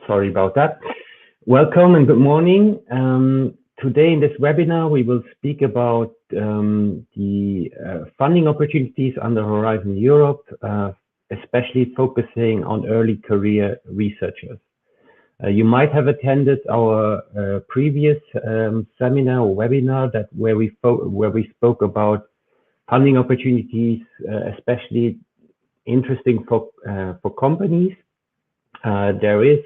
Sorry about that. Welcome and good morning. Today in this webinar, we will speak about the funding opportunities under Horizon Europe, especially focusing on early career researchers. You might have attended our previous seminar or webinar where we spoke about funding opportunities, especially interesting for companies. There is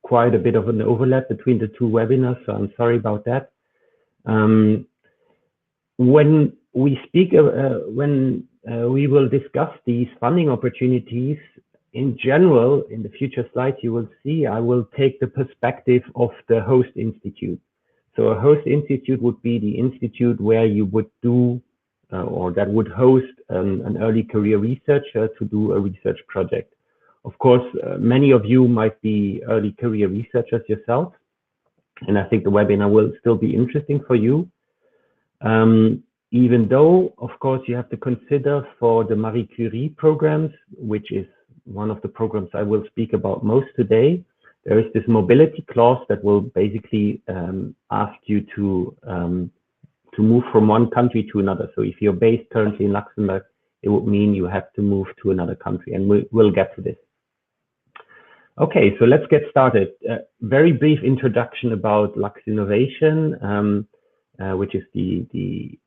quite a bit of an overlap between the two webinars, so I'm sorry about that. When we speak, we will discuss these funding opportunities in general. In the future slides, you will see I will take the perspective of the host institute. So a host institute would be the institute where you would do or that would host an early career researcher to do a research project. Of course, many of you might be early career researchers yourself, and I think the webinar will still be interesting for you. Even though, of course, you have to consider for the Marie Curie programs, which is one of the programs I will speak about most today, there is this mobility clause that will basically ask you to move from one country to another. So if you're based currently in Luxembourg, it would mean you have to move to another country, and we'll get to this. Okay, so let's get started. Very brief introduction about Luxinnovation, which is the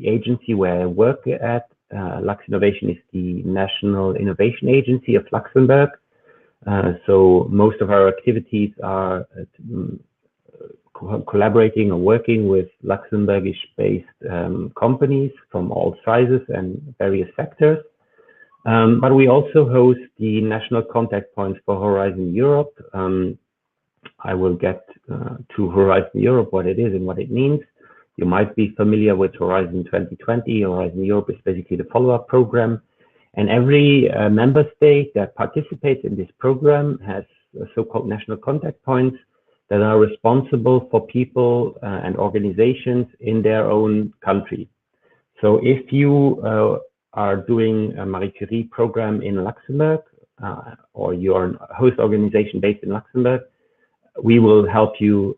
agency where I work at. Luxinnovation is the National Innovation Agency of Luxembourg. So most of our activities are collaborating or working with Luxembourgish-based companies from all sizes and various sectors. But we also host the national contact points for Horizon Europe. I will get to Horizon Europe, what it is and what it means. You might be familiar with Horizon 2020. Horizon Europe is basically the follow-up program. And every member state that participates in this program has so-called national contact points that are responsible for people and organizations in their own country. So if you are doing a Marie Curie program in Luxembourg, or you're a host organization based in Luxembourg, we will help you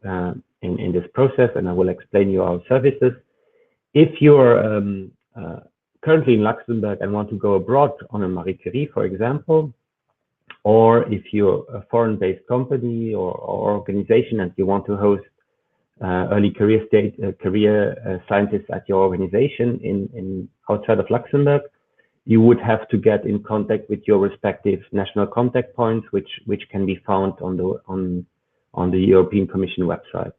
in this process, and I will explain you our services. If you're currently in Luxembourg and want to go abroad on a Marie Curie, for example, or if you're a foreign-based company or organization and you want to host early career scientists at your organization in outside of Luxembourg, you would have to get in contact with your respective national contact points, which can be found on the European Commission website.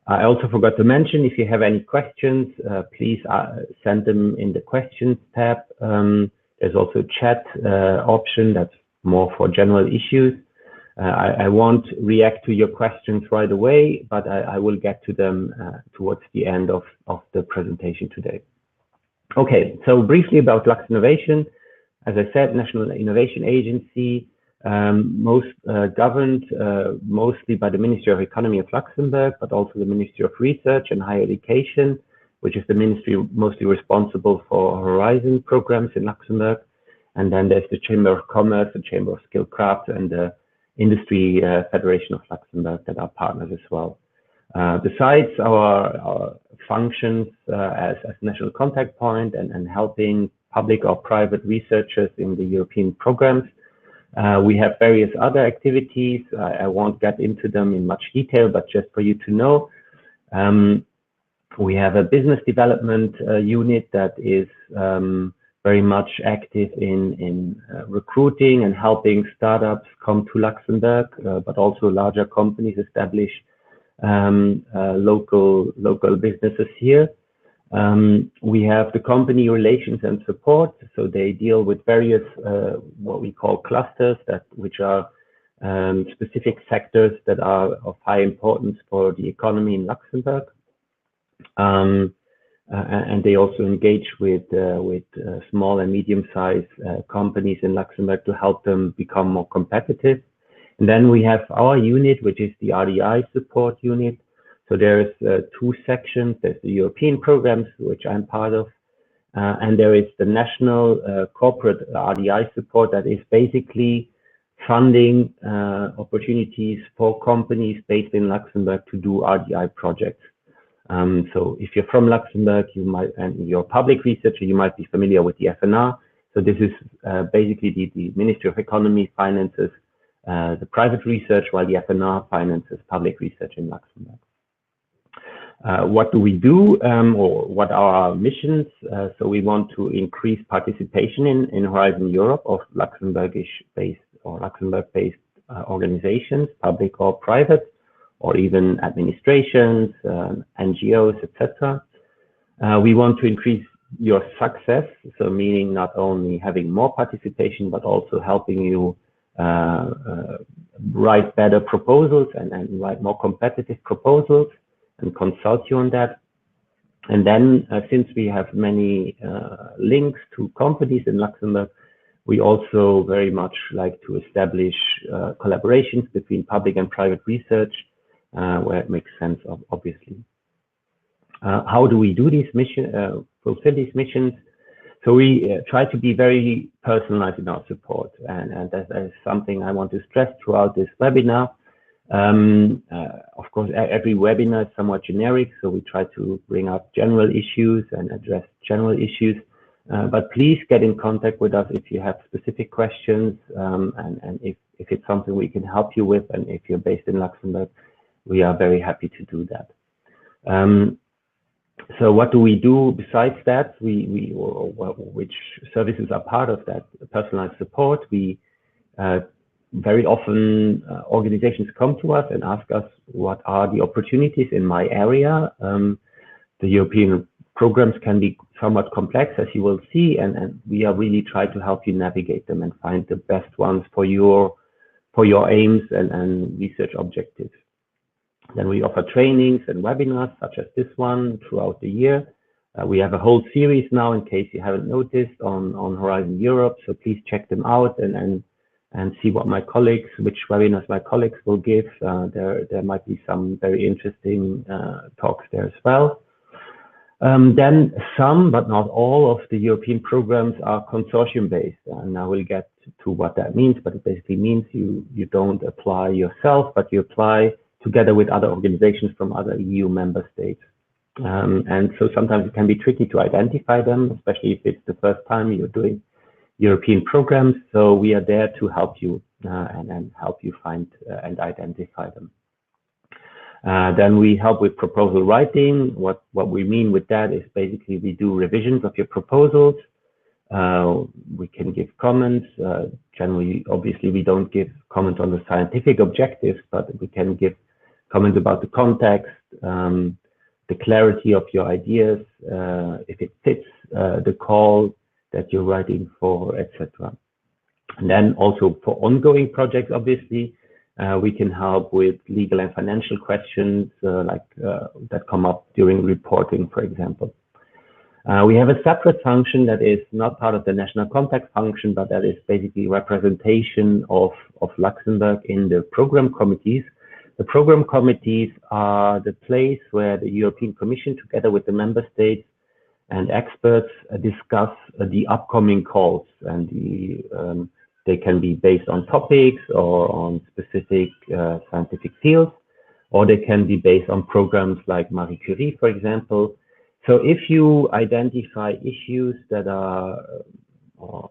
I also forgot to mention, if you have any questions, please send them in the questions tab. There's also a chat option that's more for general issues. I won't react to your questions right away, but I will get to them towards the end of the presentation today. Okay, so briefly about Luxinnovation. As I said, National Innovation Agency, governed mostly by the Ministry of Economy of Luxembourg, but also the Ministry of Research and Higher Education, which is the ministry mostly responsible for Horizon programs in Luxembourg. And then there's the Chamber of Commerce, the Chamber of Skilled Crafts, and the Industry Federation of Luxembourg that are partners as well. Besides our functions as national contact point and helping public or private researchers in the European programs, we have various other activities. I won't get into them in much detail, but just for you to know, we have a business development unit that is very much active in recruiting and helping startups come to Luxembourg, but also larger companies establish local businesses here. We have the company relations and support, so they deal with various what we call clusters, which are specific sectors that are of high importance for the economy in Luxembourg. And they also engage with small and medium-sized companies in Luxembourg to help them become more competitive. And then we have our unit, which is the RDI support unit. So there's two sections. There's the European programs, which I'm part of, and there is the national corporate RDI support that is basically funding opportunities for companies based in Luxembourg to do RDI projects. So if you're from Luxembourg, you might, and you're a public researcher, you might be familiar with the FNR. So this is basically the Ministry of Economy finances the private research, while the FNR finances public research in Luxembourg. What do we do, or what are our missions? So we want to increase participation in Horizon Europe of Luxembourgish-based or Luxembourg-based organizations, public or private, or even administrations, NGOs, etc. We want to increase your success, so meaning not only having more participation, but also helping you write better proposals and write more competitive proposals, and consult you on that. And then since we have many links to companies in Luxembourg, we also very much like to establish collaborations between public and private research where it makes sense, obviously. How do we do these missions, fulfill these missions? So we try to be very personalized in our support, and that is something I want to stress throughout this webinar. Of course, every webinar is somewhat generic, so we try to bring up general issues and address general issues. But please get in contact with us if you have specific questions, and if it's something we can help you with, and if you're based in Luxembourg, we are very happy to do that. So what do we do besides that? Which services are part of that personalized support? We very often organizations come to us and ask us, what are the opportunities in my area? The European programs can be somewhat complex, as you will see, and we are really trying to help you navigate them and find the best ones for your aims and research objectives. Then we offer trainings and webinars such as this one throughout the year. We have a whole series now, in case you haven't noticed, on Horizon Europe. So please check them out and see what which webinars my colleagues will give. There might be some very interesting talks there as well. Then some, but not all, of the European programs are consortium-based, and I will get to what that means. But it basically means you don't apply yourself, but you apply together with other organizations from other EU member states. And so sometimes it can be tricky to identify them, especially if it's the first time you're doing European programs. So we are there to help you and help you find and identify them. Then we help with proposal writing. What we mean with that is basically we do revisions of your proposals. We can give comments. Generally, obviously, we don't give comments on the scientific objectives, but we can give comments about the context, the clarity of your ideas, if it fits the call that you're writing for, etc. And then also for ongoing projects, obviously, we can help with legal and financial questions that come up during reporting, for example. We have a separate function that is not part of the national contact function, but that is basically representation of Luxembourg in the program committees. The program committees are the place where the European Commission, together with the member states and experts, discuss the upcoming calls, and they can be based on topics or on specific scientific fields, or they can be based on programs like Marie Curie, for example. So if you identify issues that are or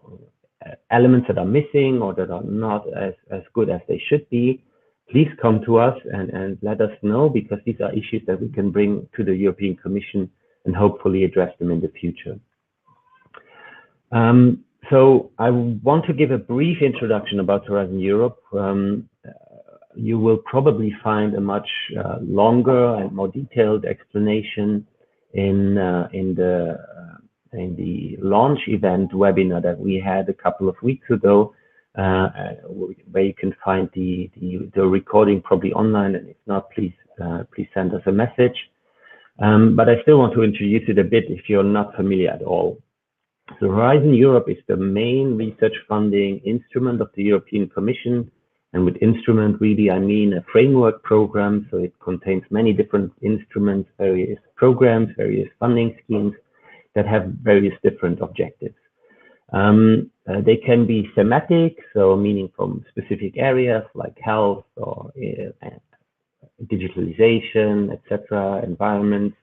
elements that are missing or that are not as good as they should be, please come to us and let us know, because these are issues that we can bring to the European Commission and hopefully address them in the future. So I want to give a brief introduction about Horizon Europe. You will probably find a much longer and more detailed explanation in the launch event webinar that we had a couple of weeks ago, where you can find the recording probably online, and if not, please send us a message. But I still want to introduce it a bit if you're not familiar at all. So Horizon Europe is the main research funding instrument of the European Commission, and with instrument really I mean a framework program. So it contains many different instruments, various programs, various funding schemes that have various different objectives. They can be thematic, so meaning from specific areas like health or digitalization, etc., environment,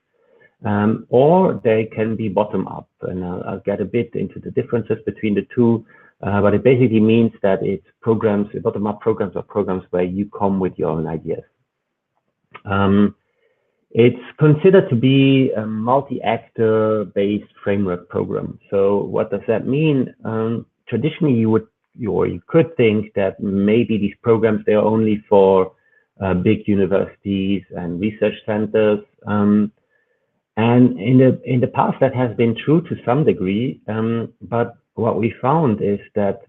or they can be bottom-up. And I'll get a bit into the differences between the two, but it basically means that it's programs, bottom-up programs or programs where you come with your own ideas. It's considered to be a multi-actor based framework program. So what does that mean? Traditionally, you could think that maybe these programs, they are only for big universities and research centers. And in the past, that has been true to some degree. But what we found is that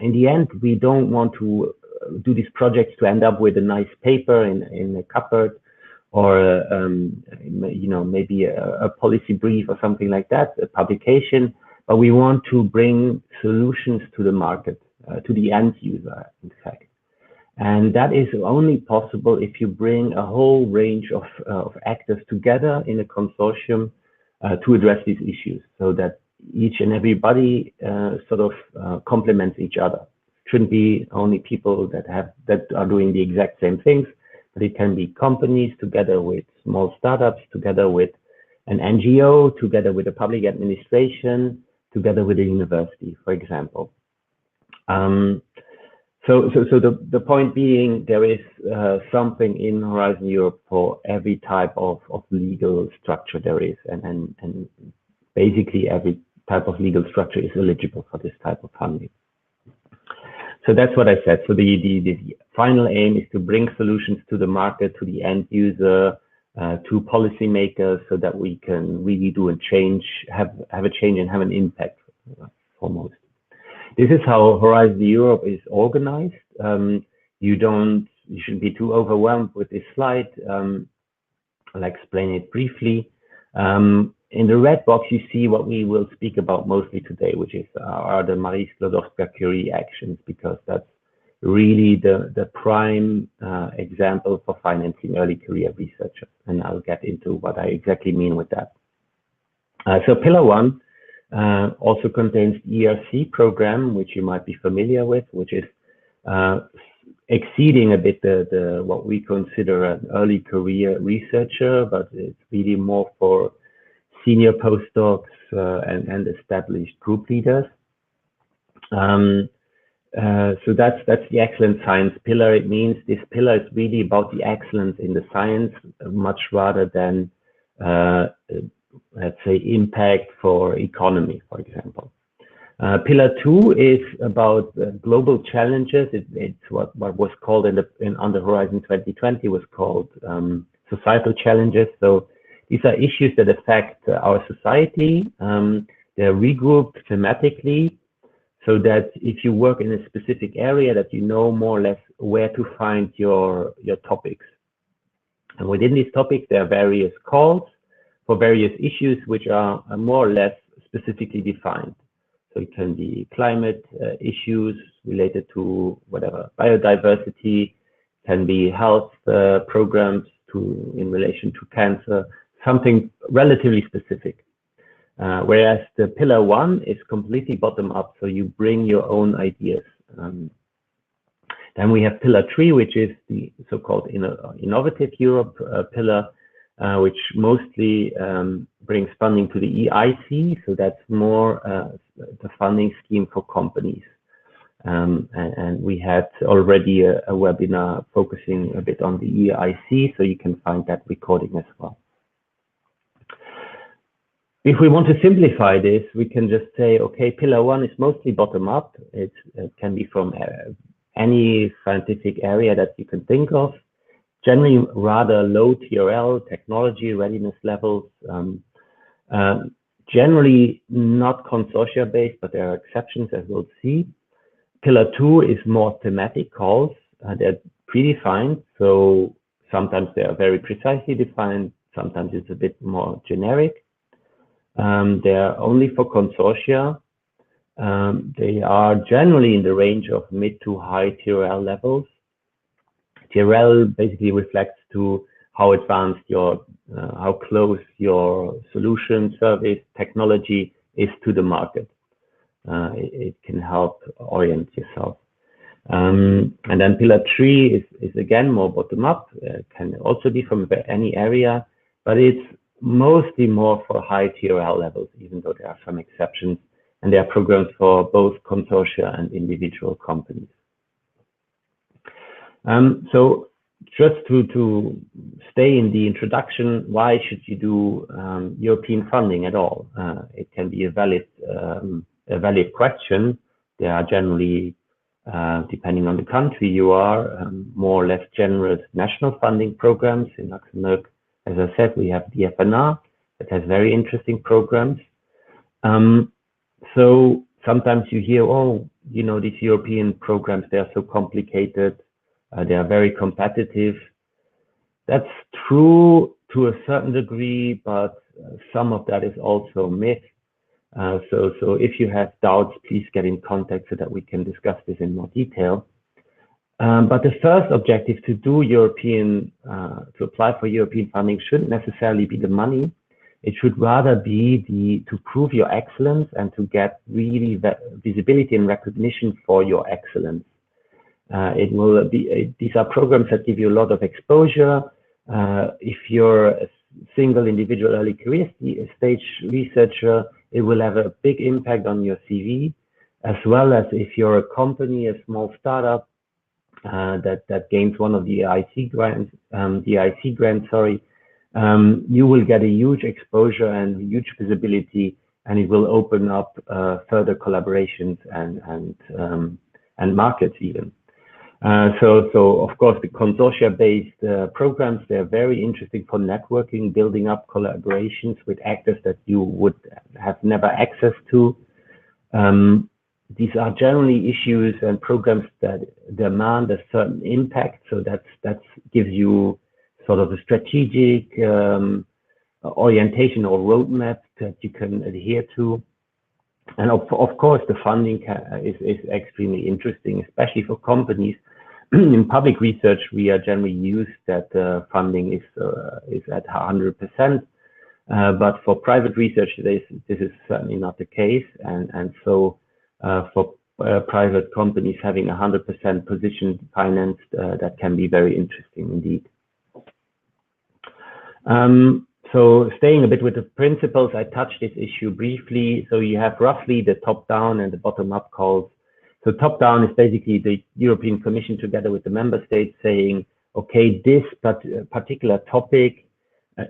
in the end, we don't want to do these projects to end up with a nice paper in a cupboard, or maybe a policy brief or something like that, a publication. But we want to bring solutions to the market, to the end user, in fact. And that is only possible if you bring a whole range of actors together in a consortium to address these issues, so that each and everybody sort of complements each other. It shouldn't be only people that are doing the exact same things, but it can be companies together with small startups, together with an NGO, together with a public administration, together with a university, for example. So the point being, there is something in Horizon Europe for every type of legal structure there is, and basically every type of legal structure is eligible for this type of funding. So that's what I said. So the final aim is to bring solutions to the market, to the end user, to policymakers, so that we can really do a change, have a change and have an impact foremost. This is how Horizon Europe is organized. You shouldn't be too overwhelmed with this slide. I'll explain it briefly. In the red box, you see what we will speak about mostly today, which are the Marie Skłodowska-Curie actions, because that's really the prime example for financing early career researchers. And I'll get into what I exactly mean with that. So Pillar 1 also contains the ERC program, which you might be familiar with, which is exceeding a bit what we consider an early career researcher, but it's really more for senior postdocs and established group leaders. So that's the excellent science pillar. It means this pillar is really about the excellence in the science, much rather than let's say impact for economy, for example. Pillar 2 is about global challenges. It's what was called under Horizon 2020 was called societal challenges. So these are issues that affect our society. They're regrouped thematically, so that if you work in a specific area, that you know more or less where to find your topics. And within these topics, there are various calls for various issues, which are more or less specifically defined. So it can be climate issues related to whatever, biodiversity, can be health programs in relation to cancer, something relatively specific. Whereas the Pillar 1 is completely bottom up, so you bring your own ideas. Then we have Pillar 3, which is the so-called Innovative Europe pillar, which mostly brings funding to the EIC, so that's more the funding scheme for companies. And we had already a webinar focusing a bit on the EIC, so you can find that recording as well. If we want to simplify this, we can just say, okay, Pillar 1 is mostly bottom up. It can be from any scientific area that you can think of. Generally rather low TRL, technology readiness levels, generally not consortia based, but there are exceptions, as we'll see. Pillar 2 is more thematic calls. They're predefined, so sometimes they are very precisely defined, sometimes it's a bit more generic. They are only for consortia. They are generally in the range of mid to high TRL levels. TRL basically reflects to how advanced how close your solution, service, technology is to the market. it can help orient yourself. And then pillar 3 is again more bottom-up, can also be from any area, but it's mostly more for high TRL levels, even though there are some exceptions, and there are programs for both consortia and individual companies. So just to stay in the introduction, why should you do European funding at all? It can be a valid question. There are generally, depending on the country you are, more or less generous national funding programs. In Luxembourg, as I said, we have the FNR that has very interesting programs. So sometimes you hear, oh, you know, these European programs, they are so complicated. They are very competitive. That's true to a certain degree, but some of that is also myth. So if you have doubts, please get in contact so that we can discuss this in more detail. But the first objective to do to apply for European funding shouldn't necessarily be the money. It should rather be to prove your excellence and to get really visibility and recognition for your excellence. These are programs that give you a lot of exposure. If you're a single individual early career stage researcher, it will have a big impact on your CV, as well as if you're a company, a small startup that gains one of the EIC grants, you will get a huge exposure and huge visibility, and it will open up further collaborations and markets even. So of course, the consortia-based programs, they're very interesting for networking, building up collaborations with actors that you would have never access to. These are generally issues and programs that demand a certain impact. So that gives you sort of a strategic orientation or roadmap that you can adhere to. And of course, the funding is extremely interesting, especially for companies. In public research, we are generally used that funding is at 100%, but for private research, this is certainly not the case. And so for private companies having 100% position financed, that can be very interesting indeed. So staying a bit with the principles, I touched this issue briefly. So you have roughly the top-down and the bottom-up calls. So top-down is basically the European Commission together with the member states saying, okay, this particular topic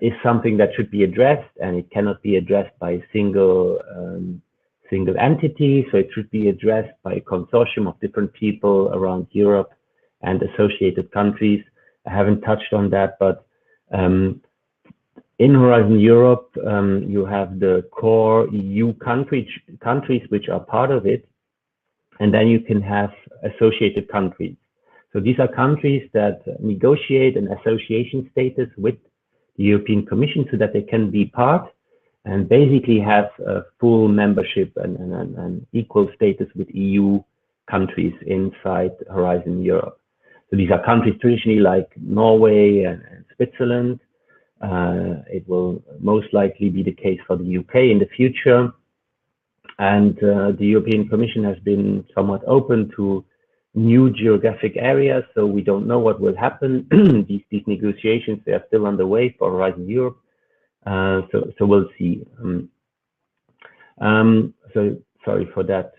is something that should be addressed, and it cannot be addressed by a single entity. So it should be addressed by a consortium of different people around Europe and associated countries. I haven't touched on that, but in Horizon Europe, you have the core EU countries which are part of it, and then you can have associated countries. So these are countries that negotiate an association status with the European Commission so that they can be part and basically have a full membership and equal status with EU countries inside Horizon Europe. So these are countries traditionally like Norway and Switzerland. It will most likely be the case for the UK in the future. And the European Commission has been somewhat open to new geographic areas, so we don't know what will happen. These negotiations, they are still underway for Horizon Europe. So we'll see. So sorry for that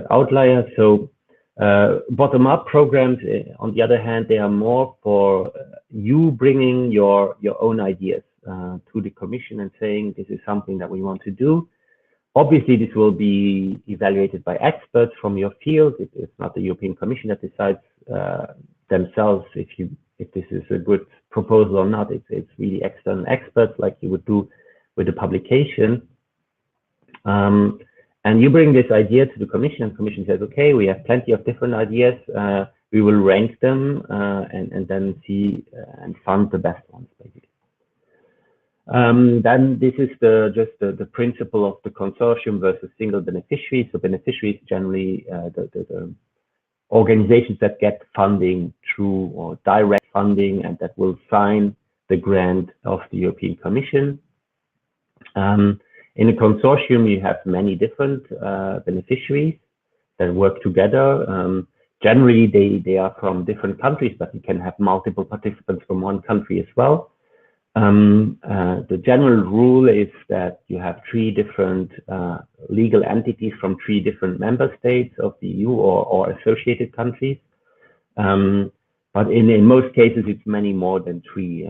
outlier. So bottom-up programs, on the other hand, they are more for you bringing your own ideas to the Commission and saying this is something that we want to do. Obviously, this will be evaluated by experts from your field. It's not the European Commission that decides themselves if this is a good proposal or not. It's really external experts, like you would do with a publication. And you bring this idea to the Commission, and the Commission says, okay, we have plenty of different ideas. We will rank them and then see and fund the best ones, basically. Then this is just the principle of the consortium versus single beneficiaries. So beneficiaries generally the organizations that get funding through or direct funding and that will sign the grant of the European Commission. In a consortium, you have many different beneficiaries that work together. Generally, they are from different countries, but you can have multiple participants from one country as well. The general rule is that you have 3 different legal entities from 3 different member states of the EU or associated countries. But in most cases, it's many more than 3.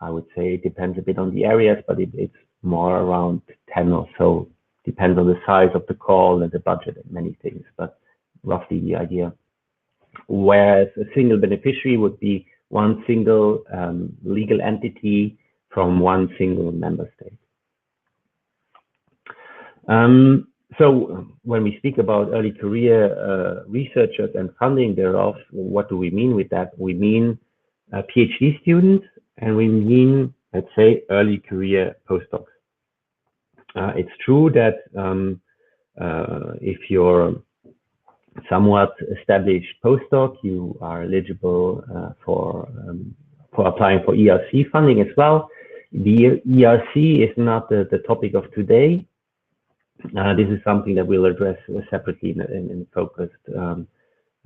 I would say it depends a bit on the areas, but it's more around 10 or so. Depends on the size of the call and the budget and many things, but roughly the idea. Whereas a single beneficiary would be one single legal entity from one single member state. So when we speak about early career researchers and funding thereof, what do we mean with that? We mean PhD students, and we mean, let's say, early career postdocs. It's true that if you're somewhat established postdoc, you are eligible for applying for ERC funding as well. The ERC is not the topic of today. This is something that we'll address separately in a focused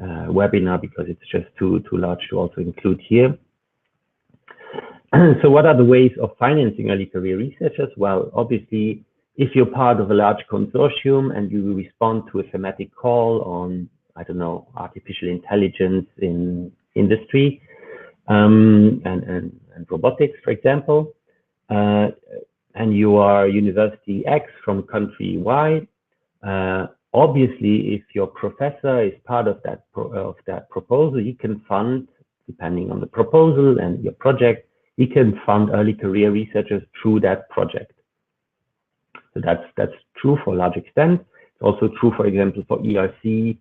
webinar, because it's just too large to also include here. So what are the ways of financing early career researchers? Well, obviously, if you're part of a large consortium and you respond to a thematic call on, I don't know, artificial intelligence in industry and robotics, for example, and you are University X from country Y, obviously, if your professor is part of that proposal, you can fund, depending on the proposal and your project, you can fund early career researchers through that project. So that's true for a large extent. It's also true, for example, for ERC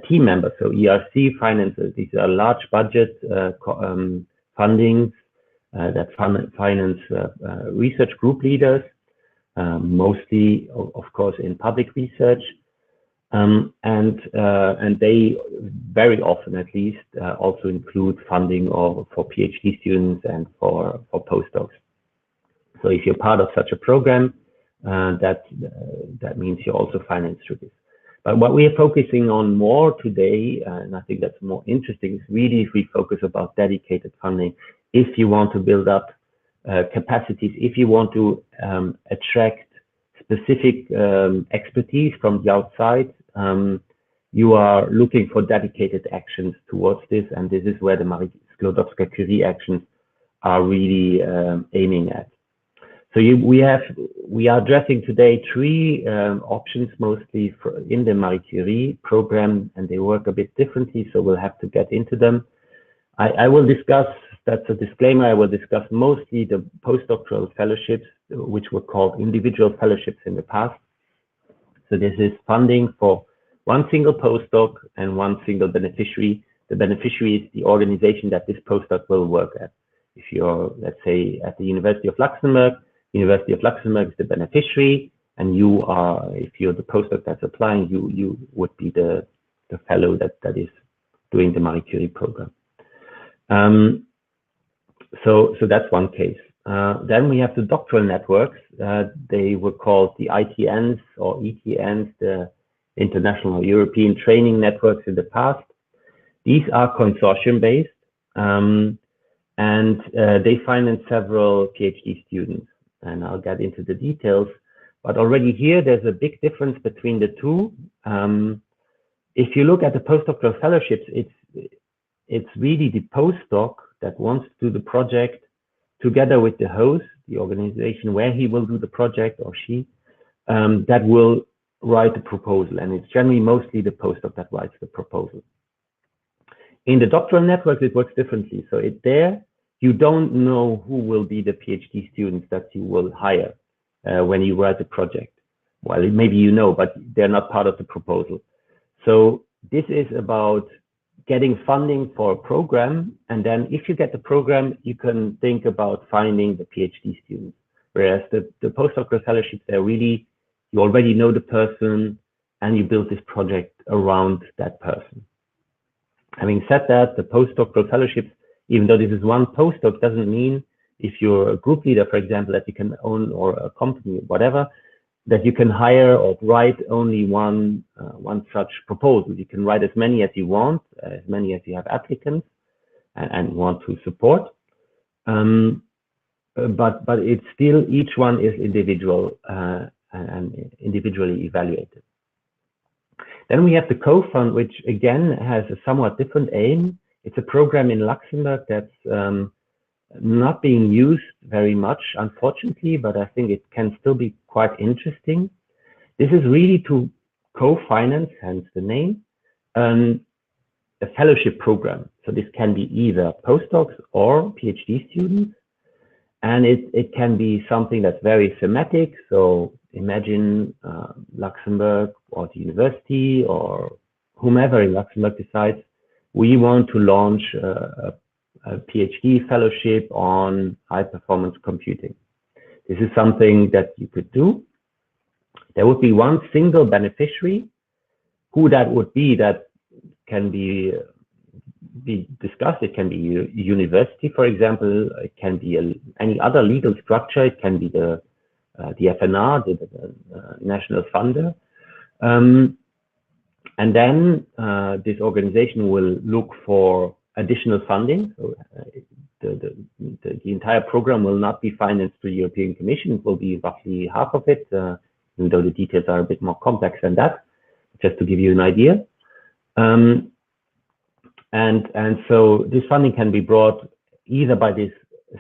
team members. So ERC finances, these are large budget fundings that finance research group leaders, mostly, of course, in public research. And they very often, at least, also include funding for PhD students and for postdocs. So if you're part of such a program, that means you're also financed through this. But what we are focusing on more today, and I think that's more interesting, is really if we focus about dedicated funding. If you want to build up capacities, if you want to attract specific expertise from the outside, you are looking for dedicated actions towards this, and this is where the Marie Skłodowska-Curie actions are really aiming at. So we are addressing today 3 options mostly in the Marie Curie program, and they work a bit differently, so we'll have to get into them. I will discuss, that's a disclaimer, I will discuss mostly the postdoctoral fellowships, which were called individual fellowships in the past. So this is funding for one single postdoc and one single beneficiary. The beneficiary is the organization that this postdoc will work at. If you're, let's say, at the University of Luxembourg is the beneficiary, and you are, if you're the postdoc that's applying, you would be the fellow that is doing the Marie Curie program. So that's one case. Then we have the doctoral networks. They were called the ITNs or ETNs, the International European Training Networks in the past. These are consortium-based, and they finance several PhD students. And I'll get into the details. But already here, there's a big difference between the two. If you look at the postdoctoral fellowships, it's really the postdoc that wants to do the project together with the host, the organization where he will do the project, or she, that will write the proposal. And it's generally mostly the postdoc that writes the proposal. In the doctoral network, it works differently. So there, you don't know who will be the PhD students that you will hire when you write the project. Well, maybe you know, but they're not part of the proposal. So this is about getting funding for a program, and then if you get the program, you can think about finding the PhD students. Whereas the postdoctoral fellowships, they're really, you already know the person, and you build this project around that person. Having said that, the postdoctoral fellowships, even though this is one postdoc, doesn't mean if you're a group leader, for example, that you can own, or a company, whatever, that you can hire or write only one such proposal. You can write as many as you want, as many as you have applicants and want to support. But it's still, each one is individual and individually evaluated. Then we have the COFUND, which again has a somewhat different aim. It's a program in Luxembourg that's not being used very much, unfortunately, but I think it can still be quite interesting. This is really to co-finance, hence the name, a fellowship program. So this can be either postdocs or PhD students, and it can be something that's very thematic. So imagine Luxembourg or the university or whomever in Luxembourg decides we want to launch a PhD fellowship on high performance computing. This is something that you could do. There would be one single beneficiary. Who that would be, that can be discussed. It can be a university, for example. It can be any other legal structure. It can be the FNR, the national funder. And then this organization will look for additional funding. So the entire program will not be financed through the European Commission. It will be roughly half of it, even though the details are a bit more complex than that, just to give you an idea. And so this funding can be brought either by this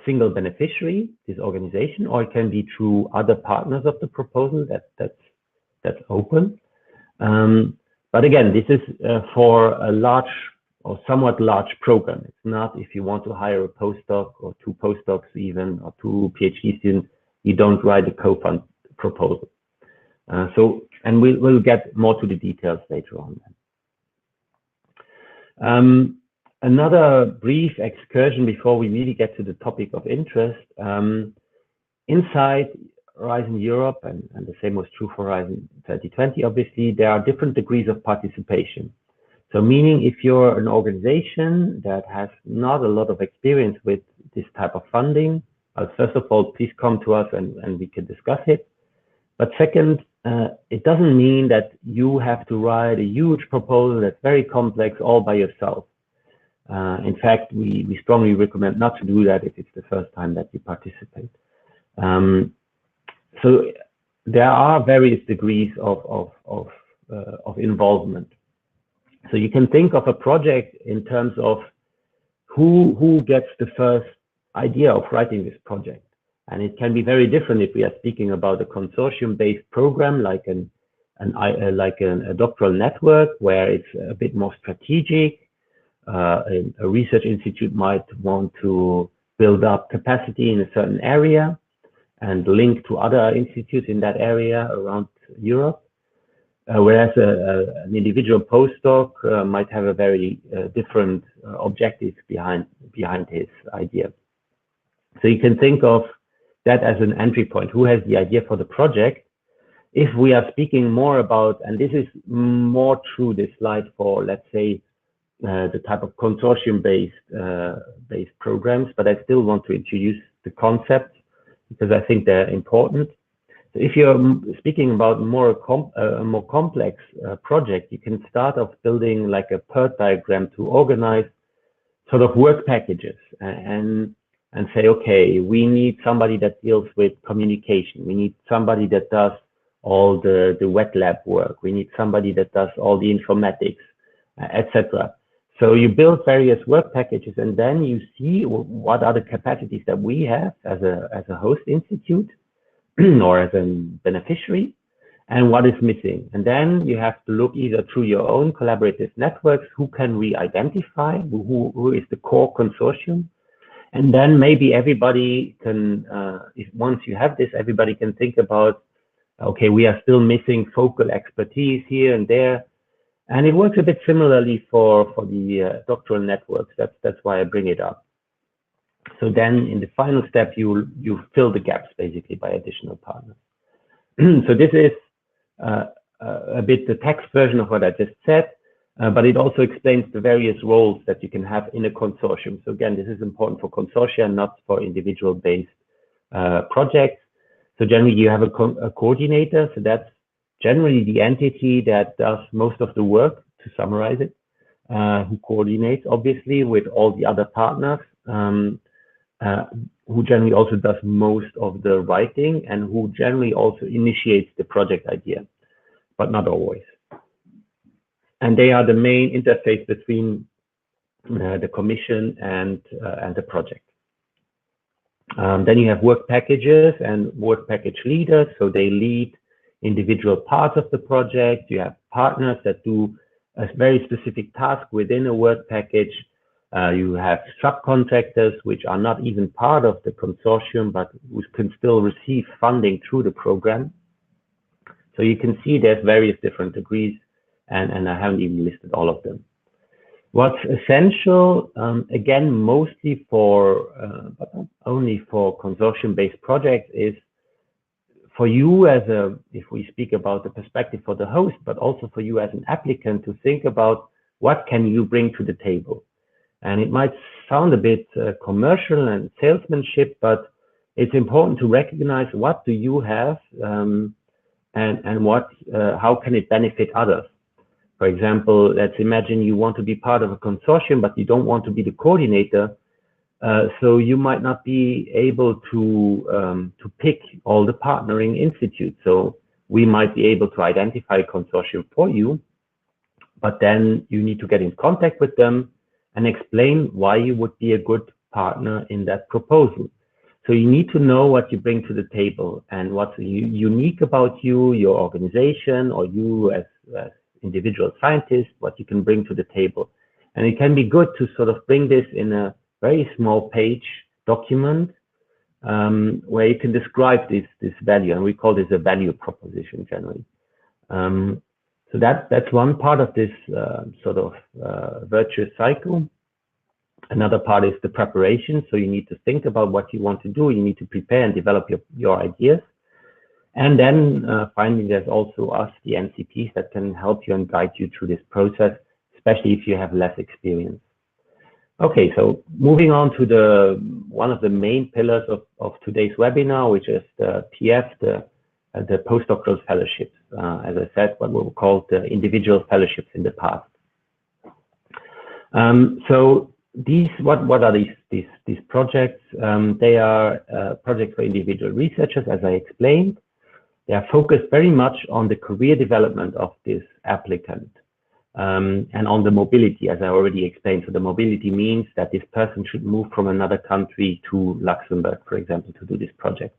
single beneficiary, this organization, or it can be through other partners of the proposal. That's open. But again, this is for a large or somewhat large program. It's not if you want to hire a postdoc or 2 postdocs even, or 2 PhD students, you don't write a COFUND proposal. And we'll get more to the details later on. Another brief excursion before we really get to the topic of interest. Inside Horizon Europe, and the same was true for Horizon 2020, obviously, there are different degrees of participation. So meaning if you're an organization that has not a lot of experience with this type of funding, first of all, please come to us and we can discuss it. But second, it doesn't mean that you have to write a huge proposal that's very complex all by yourself. In fact, we strongly recommend not to do that if it's the first time that you participate. So there are various degrees of involvement. So you can think of a project in terms of who gets the first idea of writing this project. And it can be very different if we are speaking about a consortium-based program like a doctoral network, where it's a bit more strategic. A research institute might want to build up capacity in a certain area and link to other institutes in that area around Europe. Whereas an individual postdoc might have a very different objectives behind his idea. So you can think of that as an entry point. Who has the idea for the project? If we are speaking more about, and this is more through this slide for, let's say, the type of consortium-based programs, but I still want to introduce the concepts because I think they're important. So if you're speaking about a more complex project, you can start off building like a PERT diagram to organize sort of work packages and say, okay, we need somebody that deals with communication. We need somebody that does all the wet lab work. We need somebody that does all the informatics, etc. So you build various work packages, and then you see what are the capacities that we have as a host institute or as a beneficiary, and what is missing. And then you have to look either through your own collaborative networks, who can we identify, who is the core consortium. And then maybe everybody can, once you have this, everybody can think about, okay, we are still missing focal expertise here and there. And it works a bit similarly for the doctoral networks. That's why I bring it up. So then in the final step, you fill the gaps basically by additional partners. So this is a bit the text version of what I just said, but it also explains the various roles that you can have in a consortium. So again, this is important for consortia, not for individual based projects. So generally you have a coordinator, so that's generally the entity that does most of the work, to summarize it, who coordinates obviously with all the other partners, who generally also does most of the writing and who generally also initiates the project idea, but not always. And they are the main interface between the commission and the project. Then you have work packages and work package leaders, so they lead individual parts of the project. You have partners that do a very specific task within a work package. You have subcontractors, which are not even part of the consortium, but who can still receive funding through the program. So you can see there's various different degrees, and I haven't even listed all of them. What's essential, again, mostly for, but not only for consortium-based projects, is for you as a, if we speak about the perspective for the host, but also for you as an applicant, to think about what can you bring to the table. And it might sound a bit commercial and salesmanship, but it's important to recognize what do you have, and what, how can it benefit others. For example, let's imagine you want to be part of a consortium, but you don't want to be the coordinator. So you might not be able to pick all the partnering institutes. So we might be able to identify a consortium for you, but then you need to get in contact with them and explain why you would be a good partner in that proposal. So you need to know what you bring to the table and what's unique about you, your organization, or you as individual scientists, what you can bring to the table. And it can be good to sort of bring this in a very small page document where you can describe this value, and we call this a value proposition generally. So that's one part of this sort of virtuous cycle. Another part is the preparation. So you need to think about what you want to do. You need to prepare and develop your ideas. And then finally, there's also us, the NCPs, that can help you and guide you through this process, especially if you have less experience. Okay, so moving on to one of the main pillars of today's webinar, which is the PF, the Postdoctoral Fellowships. As I said, what we called the individual fellowships in the past. So what are these projects? They are projects for individual researchers, as I explained. They are focused very much on the career development of this applicant, and on the mobility, as I already explained. So the mobility means that this person should move from another country to Luxembourg, for example, to do this project.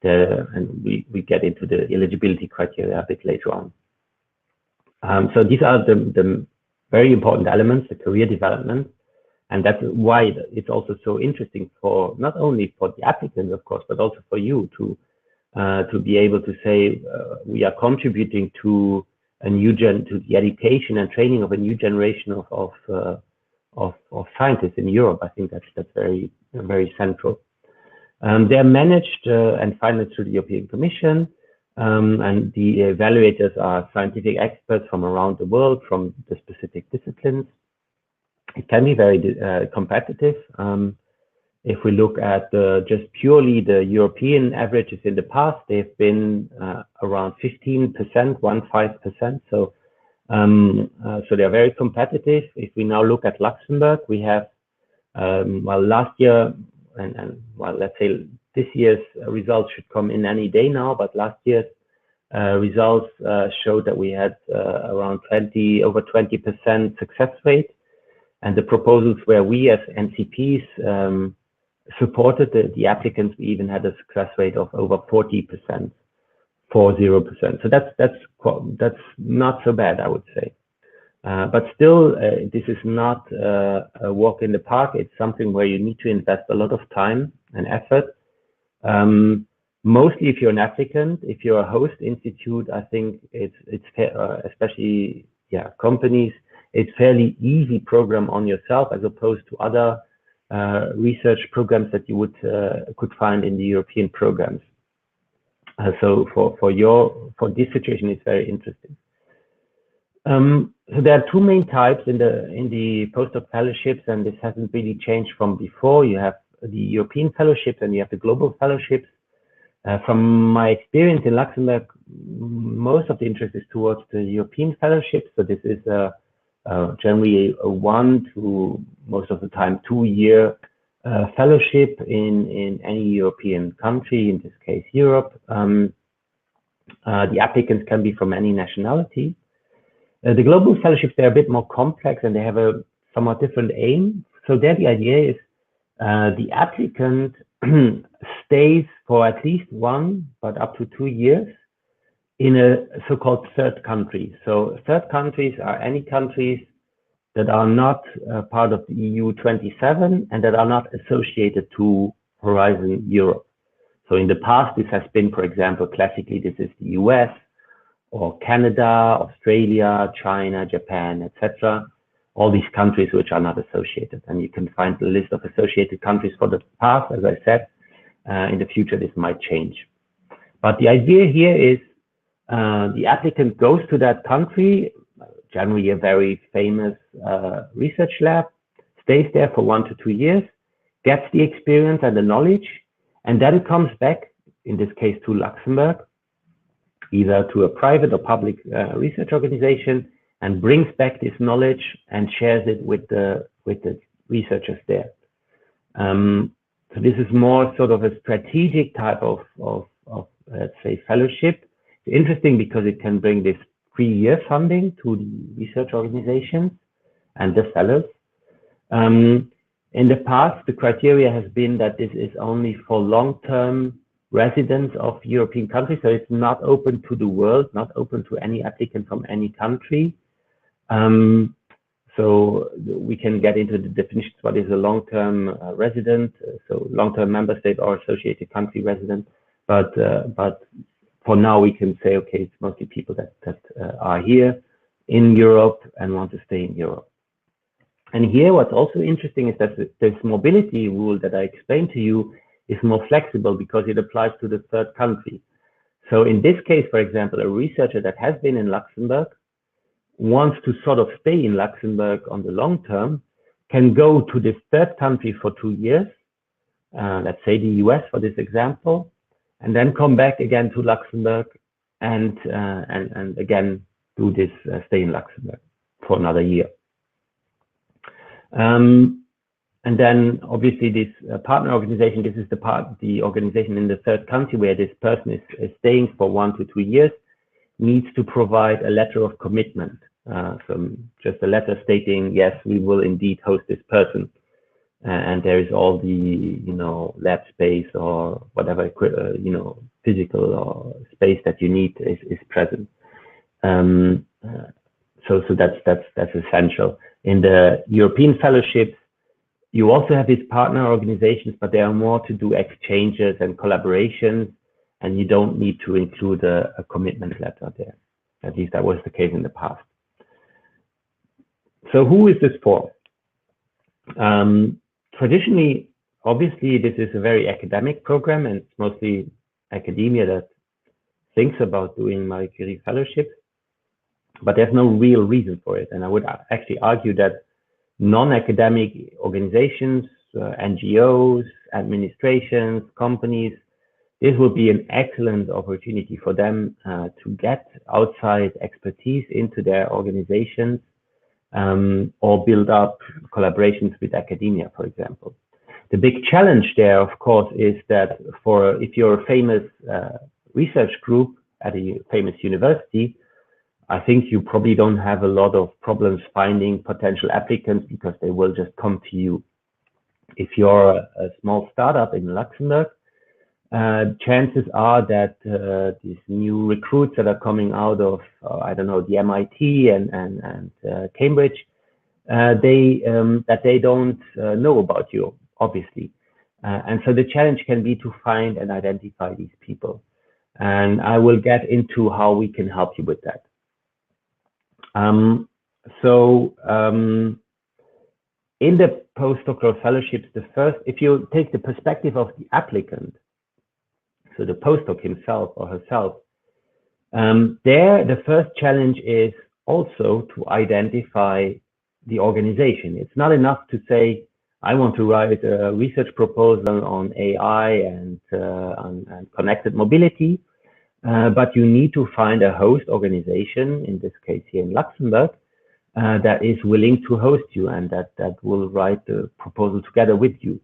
And we get into the eligibility criteria a bit later on. So these are the very important elements, the career development. And that's why it's also so interesting for, not only for the applicant, of course, but also for you to be able to say, we are contributing to to the education and training of a new generation of scientists in Europe. I think that's very central. They're managed and financed through the European Commission, and the evaluators are scientific experts from around the world, from the specific disciplines. It can be very competitive. If we look at just purely the European averages in the past, they've been around 15%, 15%. So they're very competitive. If we now look at Luxembourg, we have, well, last year, and well, let's say this year's results should come in any day now, but last year's results showed that we had around over 20% success rate. And the proposals where we as NCPs supported the applicants, we even had a success rate of over 40%, 40%. So that's not so bad, I would say. But still, this is not a walk in the park. It's something where you need to invest a lot of time and effort. Mostly if you're an applicant. If you're a host institute, I think it's fair, especially companies. It's fairly easy program on yourself as opposed to other research programs that you could find in the European programs. So for this situation, it's very interesting. So there are two main types in the postdoc fellowships, and this hasn't really changed from before. You have the European fellowships and you have the global fellowships. From my experience in Luxembourg, most of the interest is towards the European fellowship. So this is generally a 1 to most of the time 2-year fellowship in any European country, in this case Europe. The applicants can be from any nationality. The global fellowships, they're a bit more complex and they have a somewhat different aim. So there the idea is the applicant stays for at least 1, but up to 2 years in a so-called third country. So third countries are any countries that are not part of the EU 27 and that are not associated to Horizon Europe. So in the past, this has been, for example, classically, this is the US or Canada, Australia, China, Japan, etc. All these countries which are not associated. And you can find the list of associated countries for the past, as I said. In the future, this might change. But the idea here is the applicant goes to that country, generally a very famous research lab, stays there for 1 to 2 years, gets the experience and the knowledge, and then comes back, in this case to Luxembourg, either to a private or public research organization, and brings back this knowledge and shares it with the researchers there. So this is more sort of a strategic type of let's say, fellowship. It's interesting because it can bring this 3-year funding to the research organizations and the fellows. In the past, the criteria has been that this is only for long-term residents of European countries, so it's not open to the world, not open to any applicant from any country. So we can get into the definitions, what is a long-term resident, so long-term member state or associated country resident. But for now, we can say, okay, it's mostly people that are here in Europe and want to stay in Europe. And here, what's also interesting is that this mobility rule that I explained to you is more flexible because it applies to the third country. So in this case, for example, a researcher that has been in Luxembourg wants to sort of stay in Luxembourg on the long term, can go to this third country for 2 years, let's say the US for this example, and then come back again to Luxembourg and again do this stay in Luxembourg for another year. And then obviously this partner organization, this is the organization in the third country where this person is staying for 1 to 2 years, needs to provide a letter of commitment. So just a letter stating, yes, we will indeed host this person. And there is all the, lab space or whatever, physical or space that you need is present. So that's essential. In the European fellowships, you also have these partner organizations, but they are more to do exchanges and collaborations, and you don't need to include a commitment letter there. At least that was the case in the past. So who is this for? Traditionally, obviously, this is a very academic program, and it's mostly academia that thinks about doing Marie Curie fellowships, but there's no real reason for it. And I would actually argue that non-academic organizations, NGOs, administrations, companies, this would be an excellent opportunity for them to get outside expertise into their organizations or build up collaborations with academia, for example. The big challenge there, of course, is that if you're a famous research group at a famous university, I think you probably don't have a lot of problems finding potential applicants because they will just come to you. If you're a small startup in Luxembourg, chances are that these new recruits that are coming out of, I don't know, the MIT and Cambridge, that they don't know about you, obviously. And so the challenge can be to find and identify these people. And I will get into how we can help you with that. In the postdoctoral fellowships, if you take the perspective of the applicant, so the postdoc himself or herself, the first challenge is also to identify the organization. It's not enough to say, I want to write a research proposal on AI and connected mobility, but you need to find a host organization, in this case here in Luxembourg, that is willing to host you and that will write the proposal together with you.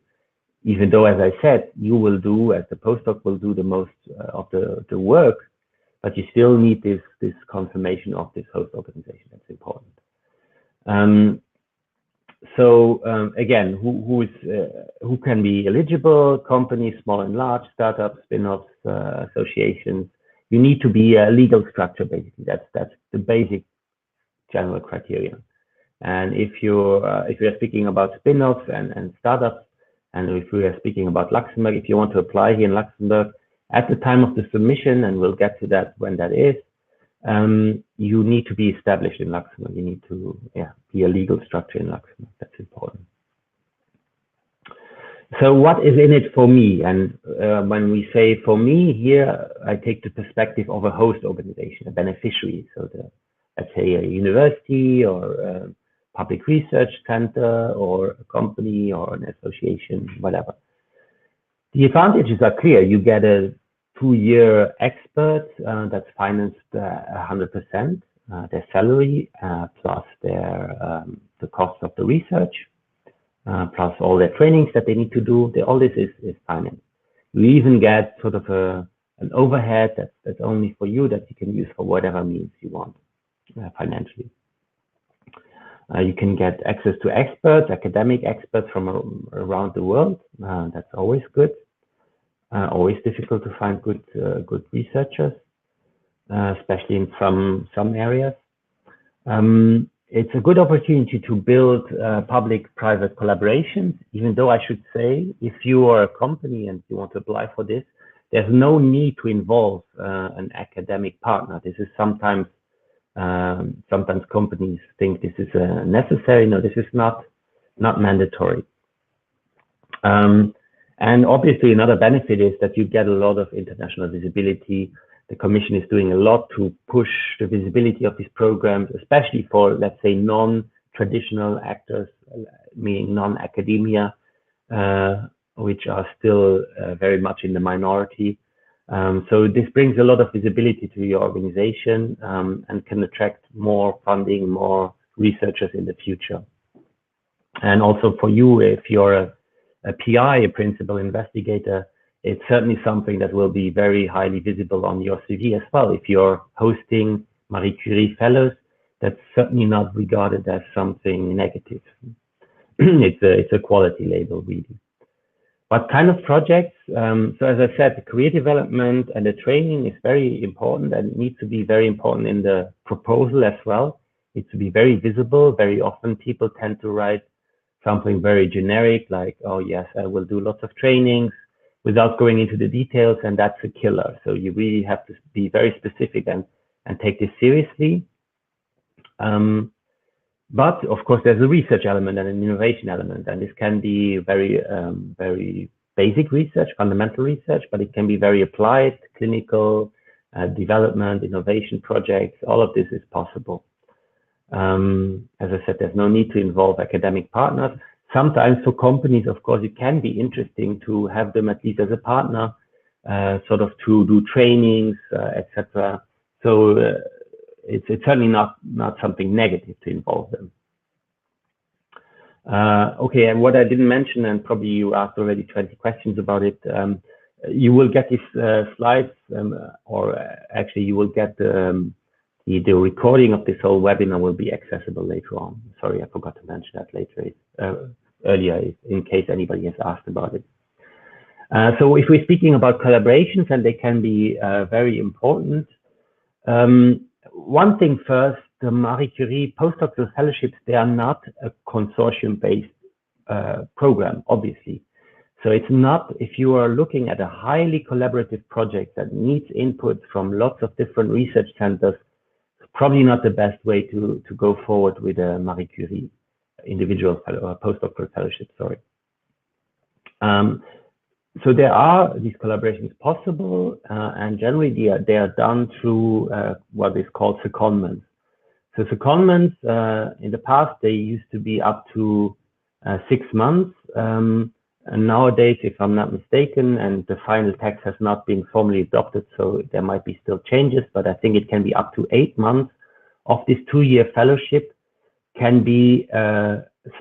Even though, as I said, you will do, as the postdoc will do the most of the work, but you still need this confirmation of this host organization. That's important. Again, who can be eligible? Companies, small and large, startups, spin-offs, associations. You need to be a legal structure, basically. That's the basic general criterion. And if you're speaking about spin-offs and startups, and if we are speaking about Luxembourg, if you want to apply here in Luxembourg at the time of the submission, and we'll get to that when that is, you need to be established in Luxembourg. You need to be a legal structure in Luxembourg. That's important. So what is in it for me? And when we say for me here, I take the perspective of a host organization, a beneficiary. So let's say a university or a public research center or a company or an association, whatever. The advantages are clear. You get a 2-year expert that's financed 100%, their salary plus the cost of the research, plus all their trainings that they need to do. All this is financed. You even get sort of an overhead that's only for you, that you can use for whatever means you want financially. You can get access to experts, academic experts from around the world. That's always good. Always difficult to find good researchers, especially in some areas. It's a good opportunity to build public-private collaborations, even though I should say, if you are a company and you want to apply for this, there's no need to involve an academic partner. This is sometimes companies think this is necessary. No, this is not mandatory. And obviously another benefit is that you get a lot of international visibility. The Commission is doing a lot to push the visibility of these programs, especially for, let's say, non-traditional actors, meaning non-academia, which are still very much in the minority. So this brings a lot of visibility to your organization and can attract more funding, more researchers in the future. And also for you, if you're a PI, a principal investigator, it's certainly something that will be very highly visible on your CV as well. If you're hosting Marie Curie Fellows, that's certainly not regarded as something negative. It's a quality label, really. What kind of projects? So as I said, the career development and the training is very important, and it needs to be very important in the proposal as well. It needs to be very visible. Very often people tend to write something very generic, like, oh yes, I will do lots of trainings, without going into the details, and that's a killer. So you really have to be very specific and take this seriously. But of course, there's a research element and an innovation element, and this can be very, very basic research, fundamental research, but it can be very applied, clinical, development, innovation projects. All of this is possible. As I said, there's no need to involve academic partners. Sometimes for companies, of course, it can be interesting to have them at least as a partner, sort of to do trainings, etc. So it's certainly not something negative to involve them. Okay, and what I didn't mention, and probably you asked already 20 questions about it, you will get these slides, or actually you will get the recording of this whole webinar will be accessible later on. Sorry, I forgot to mention that earlier, in case anybody has asked about it. So if we're speaking about collaborations, and they can be very important. One thing first, the Marie Curie Postdoctoral Fellowships, they are not a consortium-based program, obviously. So it's not, if you are looking at a highly collaborative project that needs input from lots of different research centers, it's probably not the best way to go forward with a Marie Curie individual fellow, postdoctoral fellowship, sorry. So there are these collaborations possible, and generally they are done through what is called secondments. So secondments, in the past, they used to be up to 6 months. And nowadays, if I'm not mistaken, and the final text has not been formally adopted, so there might be still changes, but I think it can be up to 8 months of this 2-year fellowship can be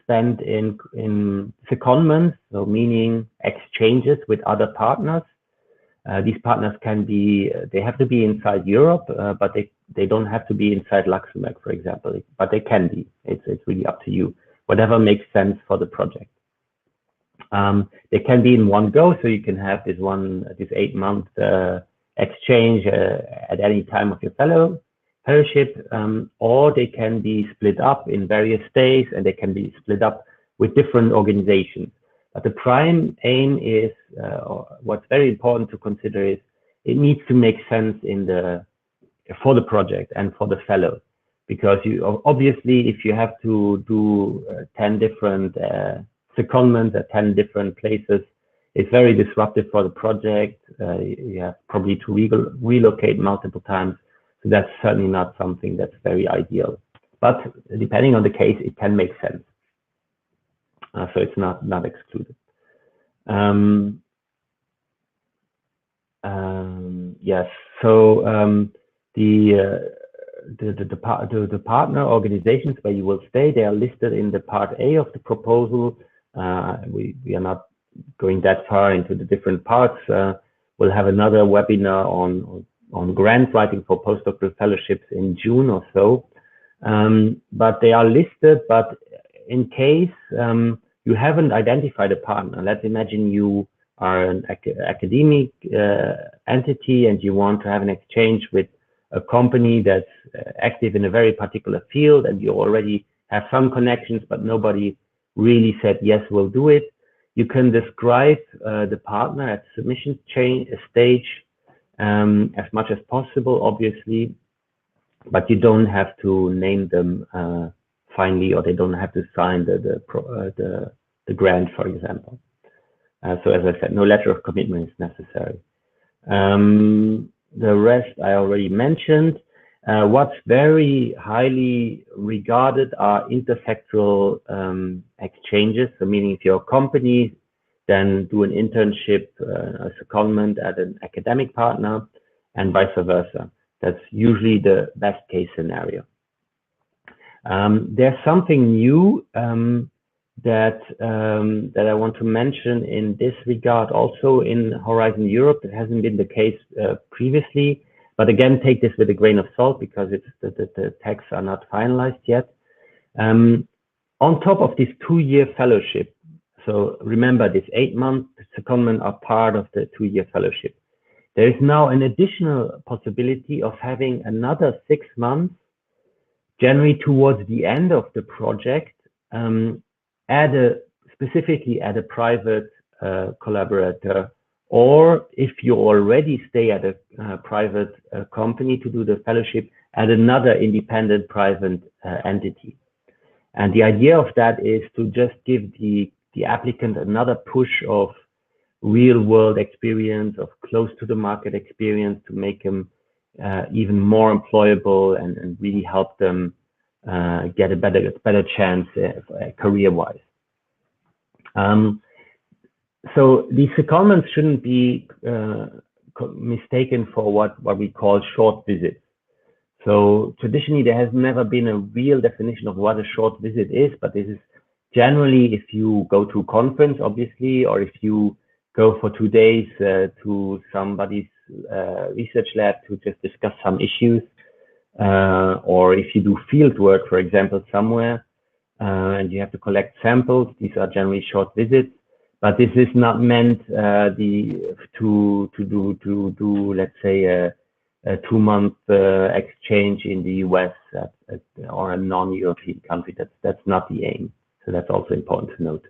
spent in secondments, so meaning exchanges with other partners. These partners can be, they have to be inside Europe, but they don't have to be inside Luxembourg, for example, but they can be. It's really up to you, whatever makes sense for the project. They can be in one go, so you can have this 8-month exchange at any time of your fellowship, or they can be split up in various days, and they can be split up with different organizations. But the prime aim is, what's very important to consider is, it needs to make sense for the project and for the fellow, because you obviously, if you have to do 10 different secondments at 10 different places, it's very disruptive for the project. You have probably to relocate multiple times. So that's certainly not something that's very ideal. But depending on the case, it can make sense. So it's not excluded. Yes. So the partner organizations where you will stay, they are listed in the Part A of the proposal. We are not going that far into the different parts. We'll have another webinar on grant writing for postdoctoral fellowships in June or so. But they are listed, but in case you haven't identified a partner, let's imagine you are an academic entity and you want to have an exchange with a company that's active in a very particular field, and you already have some connections, but nobody really said, yes, we'll do it. You can describe the partner at submission stage as much as possible, obviously, but you don't have to name them finally, or they don't have to sign the grant, for example. So as I said, no letter of commitment is necessary. The rest I already mentioned. What's very highly regarded are intersectoral exchanges. So meaning if you're a company, then do an internship, a secondment at an academic partner, and vice versa. That's usually the best case scenario. There's something new that I want to mention in this regard, also in Horizon Europe. It hasn't been the case previously, but again, take this with a grain of salt because the texts are not finalized yet. On top of this 2-year fellowship, so remember this 8-month secondment are part of the 2-year fellowship. There is now an additional possibility of having another 6 months, generally towards the end of the project, specifically at a private collaborator, or if you already stay at a private company to do the fellowship, at another independent private entity. And the idea of that is to just give the applicant another push of real world experience, of close to the market experience, to make them even more employable and really help them get a better chance career-wise. So these secondments shouldn't be mistaken for what we call short visits. So traditionally, there has never been a real definition of what a short visit is, but this is generally if you go to a conference, obviously, or if you go for 2 days to somebody's research lab to just discuss some issues, or if you do field work, for example, somewhere, and you have to collect samples. These are generally short visits, but this is not meant to do let's say a 2-month exchange in the US or a non-European country. That's not the aim. So that's also important to note.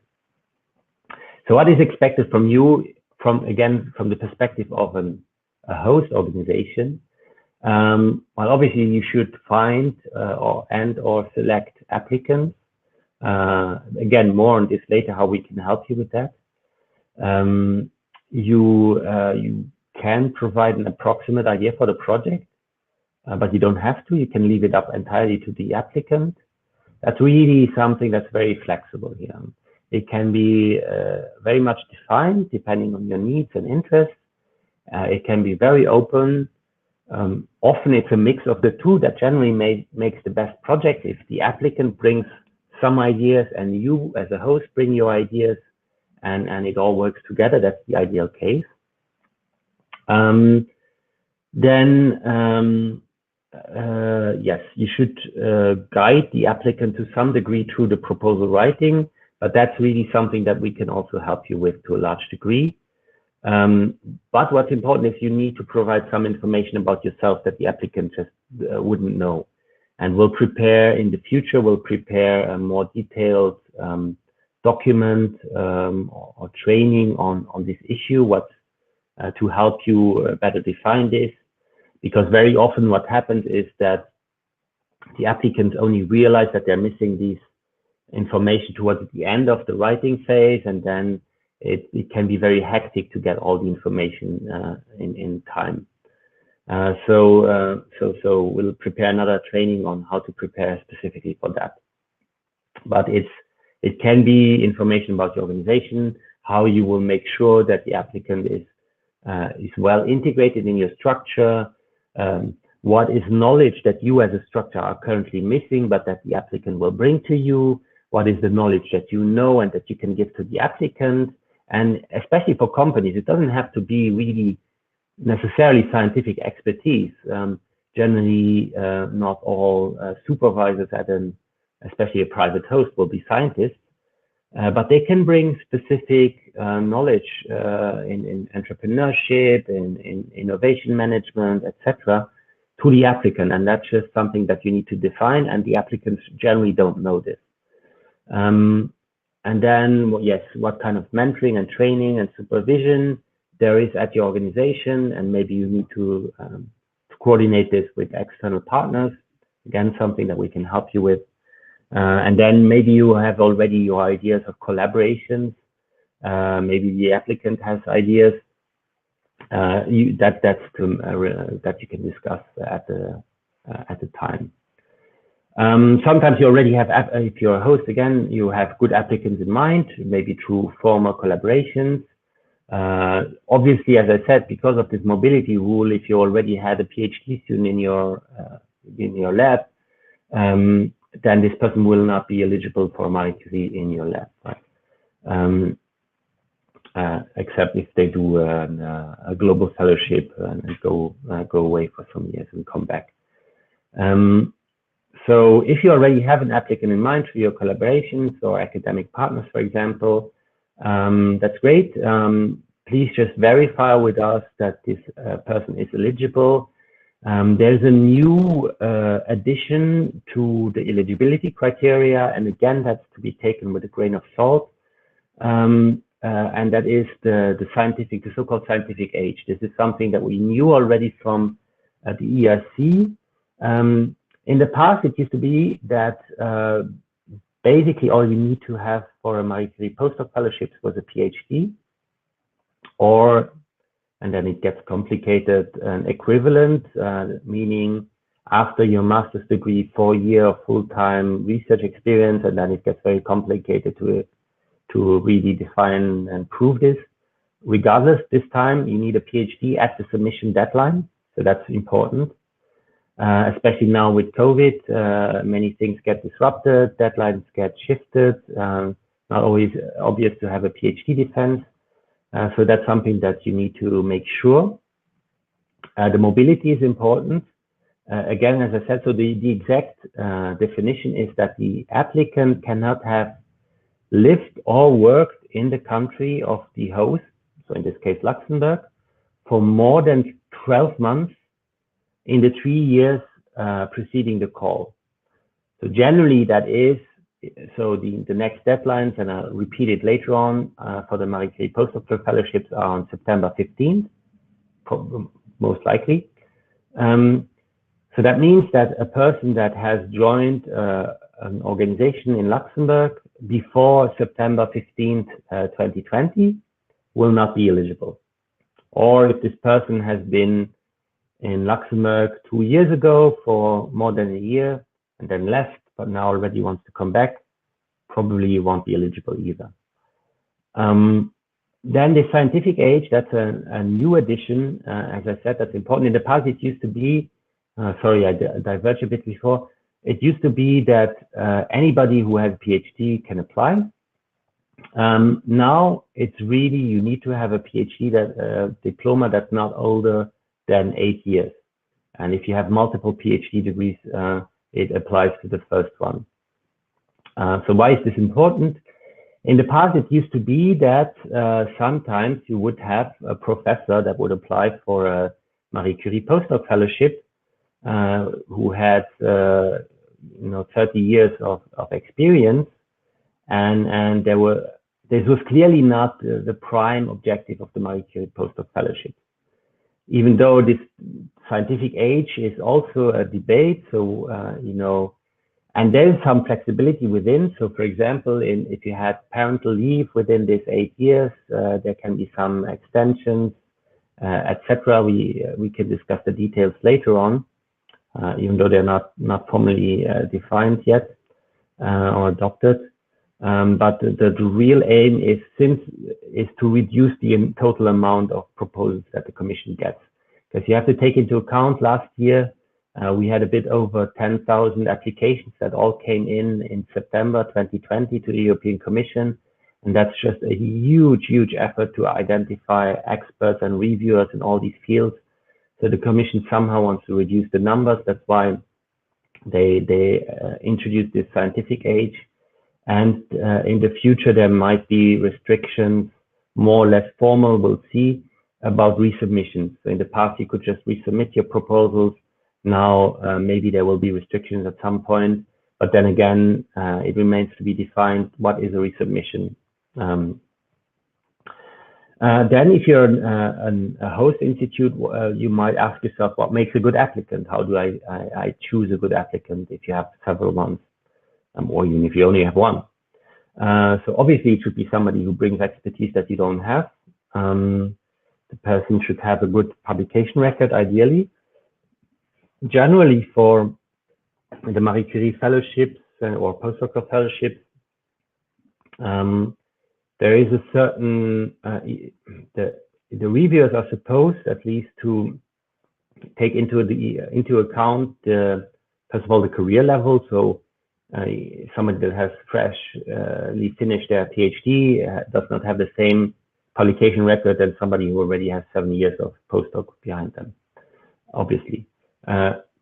So what is expected from you, from the perspective of a host organization? Well, obviously you should find or select applicants. Again, more on this later, how we can help you with that. You can provide an approximate idea for the project, but you don't have to. You can leave it up entirely to the applicant. That's really something that's very flexible here. It can be very much defined depending on your needs and interests. It can be very open. Often it's a mix of the two that generally makes the best project. If the applicant brings some ideas and you as a host bring your ideas and it all works together, that's the ideal case. Yes, you should guide the applicant to some degree through the proposal writing, but that's really something that we can also help you with to a large degree. But what's important is you need to provide some information about yourself that the applicant just wouldn't know. And we'll prepare in the future, we'll prepare a more detailed document or training on this issue, to help you better define this. Because very often what happens is that the applicants only realize that they're missing these information towards the end of the writing phase, and then it can be very hectic to get all the information in time. So we'll prepare another training on how to prepare specifically for that. But it can be information about the organization, how you will make sure that the applicant is well integrated in your structure, what is knowledge that you as a structure are currently missing, but that the applicant will bring to you, what is the knowledge that you know and that you can give to the applicant. And especially for companies, it doesn't have to be really necessarily scientific expertise. Generally, not all supervisors at especially a private host will be scientists, but they can bring specific knowledge in entrepreneurship, in innovation management, etc., to the applicant, and that's just something that you need to define, and the applicants generally don't know this. And then, yes, what kind of mentoring and training and supervision there is at your organization, and maybe you need to coordinate this with external partners. Again, something that we can help you with. And then maybe you have already your ideas of collaborations. Maybe the applicant has ideas that you can discuss at the time. Sometimes you already have, if you're a host again, you have good applicants in mind, maybe through former collaborations. Obviously, as I said, because of this mobility rule, if you already had a PhD student in your lab, then this person will not be eligible for Marie Curie in your lab, right? Except if they do a global fellowship and go away for some years and come back. So if you already have an applicant in mind for your collaborations or academic partners, for example, that's great. Please just verify with us that this person is eligible. There's a new addition to the eligibility criteria, and again, that's to be taken with a grain of salt. And that is the so-called scientific age. This is something that we knew already from the ERC. In the past, it used to be that basically all you need to have for a Marie Curie postdoc fellowships was a PhD, and then it gets complicated, an equivalent, meaning after your master's degree, 4 year full-time research experience, and then it gets very complicated to really define and prove this. Regardless, this time you need a PhD at the submission deadline, so that's important. Especially now with COVID, many things get disrupted, deadlines get shifted, not always obvious to have a PhD defense. So that's something that you need to make sure. The mobility is important. Again, as I said, so the exact definition is that the applicant cannot have lived or worked in the country of the host, so in this case Luxembourg, for more than 12 months in the 3 years preceding the call. So generally that is, so the next deadlines, and I'll repeat it later on, for the Marie Curie Postdoctoral Fellowships are on September 15th, most likely. So that means that a person that has joined an organization in Luxembourg before September 15th, 2020 will not be eligible. Or if this person has been in Luxembourg 2 years ago for more than a year and then left, but now already wants to come back, probably you won't be eligible either. Then the scientific age, that's a new addition. As I said, that's important. In the past, it used to be, sorry, I diverged a bit before. It used to be that anybody who has a PhD can apply. Now it's really, you need to have a PhD diploma that's not older than 8 years. And if you have multiple PhD degrees, it applies to the first one. So why is this important? In the past, it used to be that sometimes you would have a professor that would apply for a Marie Curie Postdoc Fellowship who had 30 years of experience, and this was clearly not the prime objective of the Marie Curie Postdoc Fellowship. Even though this scientific age is also a debate, so and there is some flexibility within. So, for example, if you had parental leave within this 8 years, there can be some extensions, etc. We can discuss the details later on, even though they're not formally defined yet or adopted. But the real aim is to reduce the total amount of proposals that the Commission gets, because you have to take into account last year. We had a bit over 10,000 applications that all came in September 2020 to the European Commission. And that's just a huge effort to identify experts and reviewers in all these fields. So the Commission somehow wants to reduce the numbers. That's why they introduced this scientific age. And in the future, there might be restrictions, more or less formal, we'll see, about resubmissions. So in the past, you could just resubmit your proposals. Now, maybe there will be restrictions at some point, but then again, it remains to be defined what is a resubmission. Then if you're a host institute, you might ask yourself, what makes a good applicant? How do I choose a good applicant if you have several ones, or even if you only have one? So obviously it should be somebody who brings expertise that you don't have. The person should have a good publication record, ideally. Generally, for the Marie Curie Fellowships or Postdoctoral Fellowships, there is a certain, the reviewers are supposed at least to take into account first of all, the career level. So somebody that has freshly finished their PhD does not have the same publication record than somebody who already has 7 years of postdoc behind them, obviously.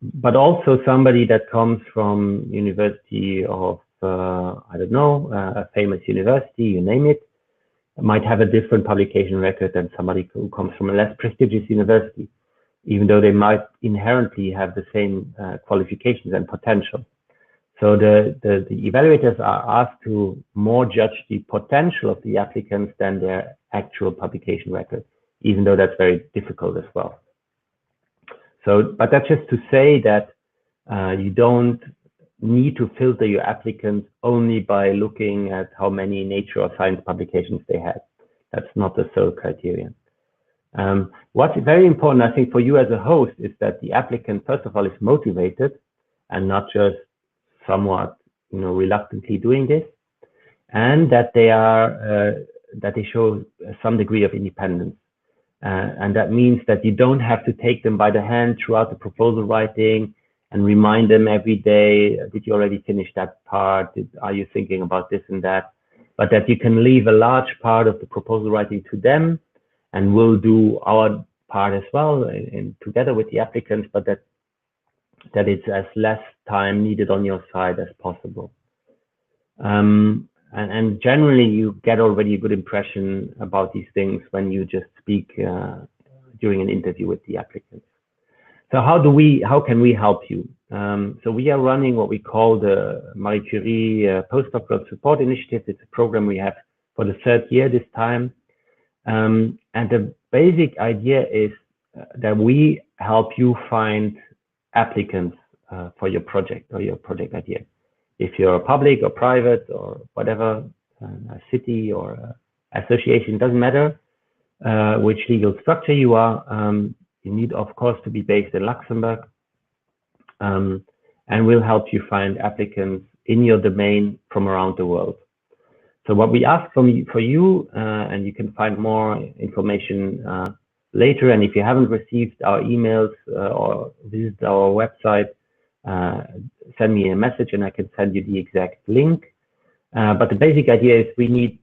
But also somebody that comes from university of, I don't know, a famous university, you name it, might have a different publication record than somebody who comes from a less prestigious university, even though they might inherently have the same qualifications and potential. So the evaluators are asked to more judge the potential of the applicants than their actual publication record, even though that's very difficult as well. So, but that's just to say that you don't need to filter your applicants only by looking at how many Nature or Science publications they had. That's not the sole criterion. What's very important, I think, for you as a host is that the applicant, first of all, is motivated and not just somewhat, reluctantly doing this, and that they are that they show some degree of independence. And that means that you don't have to take them by the hand throughout the proposal writing and remind them every day, did you already finish that part? Are you thinking about this and that? But that you can leave a large part of the proposal writing to them, and we'll do our part as well and together with the applicants, but that it's as less time needed on your side as possible. And generally, you get already a good impression about these things when you just speak during an interview with the applicants. So how can we help you? So we are running what we call the Marie Curie Postdoctoral Support Initiative. It's a program we have for the 3rd year this time. And the basic idea is that we help you find applicants for your project or your project idea. If you're public or private or whatever, a city or association, doesn't matter which legal structure you are, you need, of course, to be based in Luxembourg. And we'll help you find applicants in your domain from around the world. So what we ask for you, and you can find more information later, and if you haven't received our emails or visited our website, send me a message and I can send you the exact link. But the basic idea is we need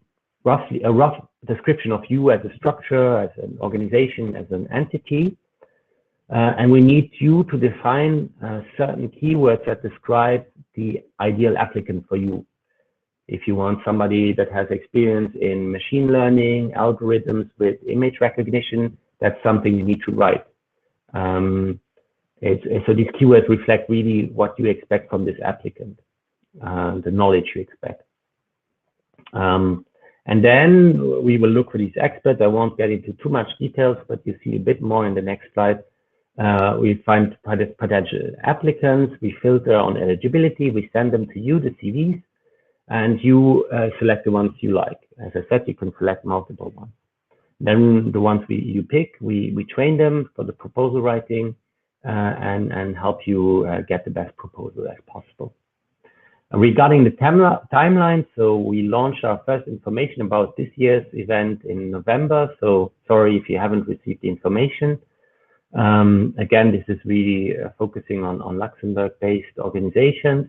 a rough description of you as a structure, as an organization, as an entity. And we need you to define certain keywords that describe the ideal applicant for you. If you want somebody that has experience in machine learning, algorithms with image recognition, that's something you need to write. So these keywords reflect really what you expect from this applicant, the knowledge you expect. And then we will look for these experts. I won't get into too much details, but you see a bit more in the next slide. We find potential applicants, we filter on eligibility, we send them to you, the CVs, and you select the ones you like. As I said, you can select multiple ones. Then the ones you pick, we train them for the proposal writing and help you get the best proposal as possible. Regarding the timeline, so we launched our first information about this year's event in November. So sorry if you haven't received the information. Again, this is really focusing on Luxembourg-based organizations.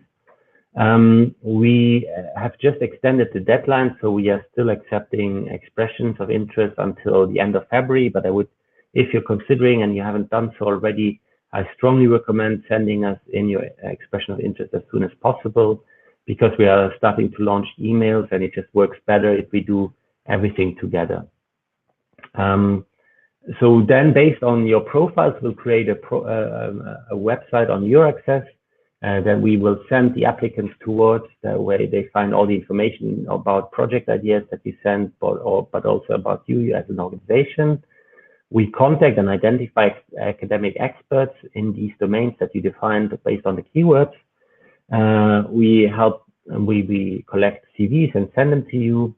We have just extended the deadline, so we are still accepting expressions of interest until the end of February. But if you're considering and you haven't done so already, I strongly recommend sending us in your expression of interest as soon as possible, because we are starting to launch emails and it just works better if we do everything together. So then based on your profiles, we'll create a website on your access that we will send the applicants towards. That way they find all the information about project ideas that we send, but also about you as an organization. We contact and identify academic experts in these domains that you defined based on the keywords. We collect CVs and send them to you,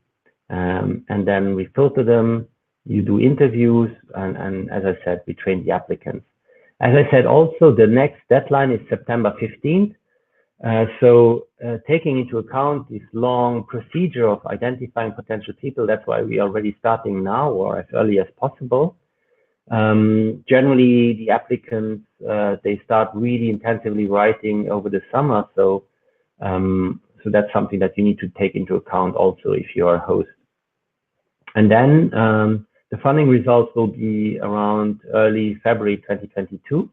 and then we filter them. You do interviews, and as I said, we train the applicants. As I said, also the next deadline is September 15th. So taking into account this long procedure of identifying potential people, that's why we are already starting now or as early as possible. Generally, the applicants, they start really intensively writing over the summer. So that's something that you need to take into account also if you're a host. And then the funding results will be around early February 2022.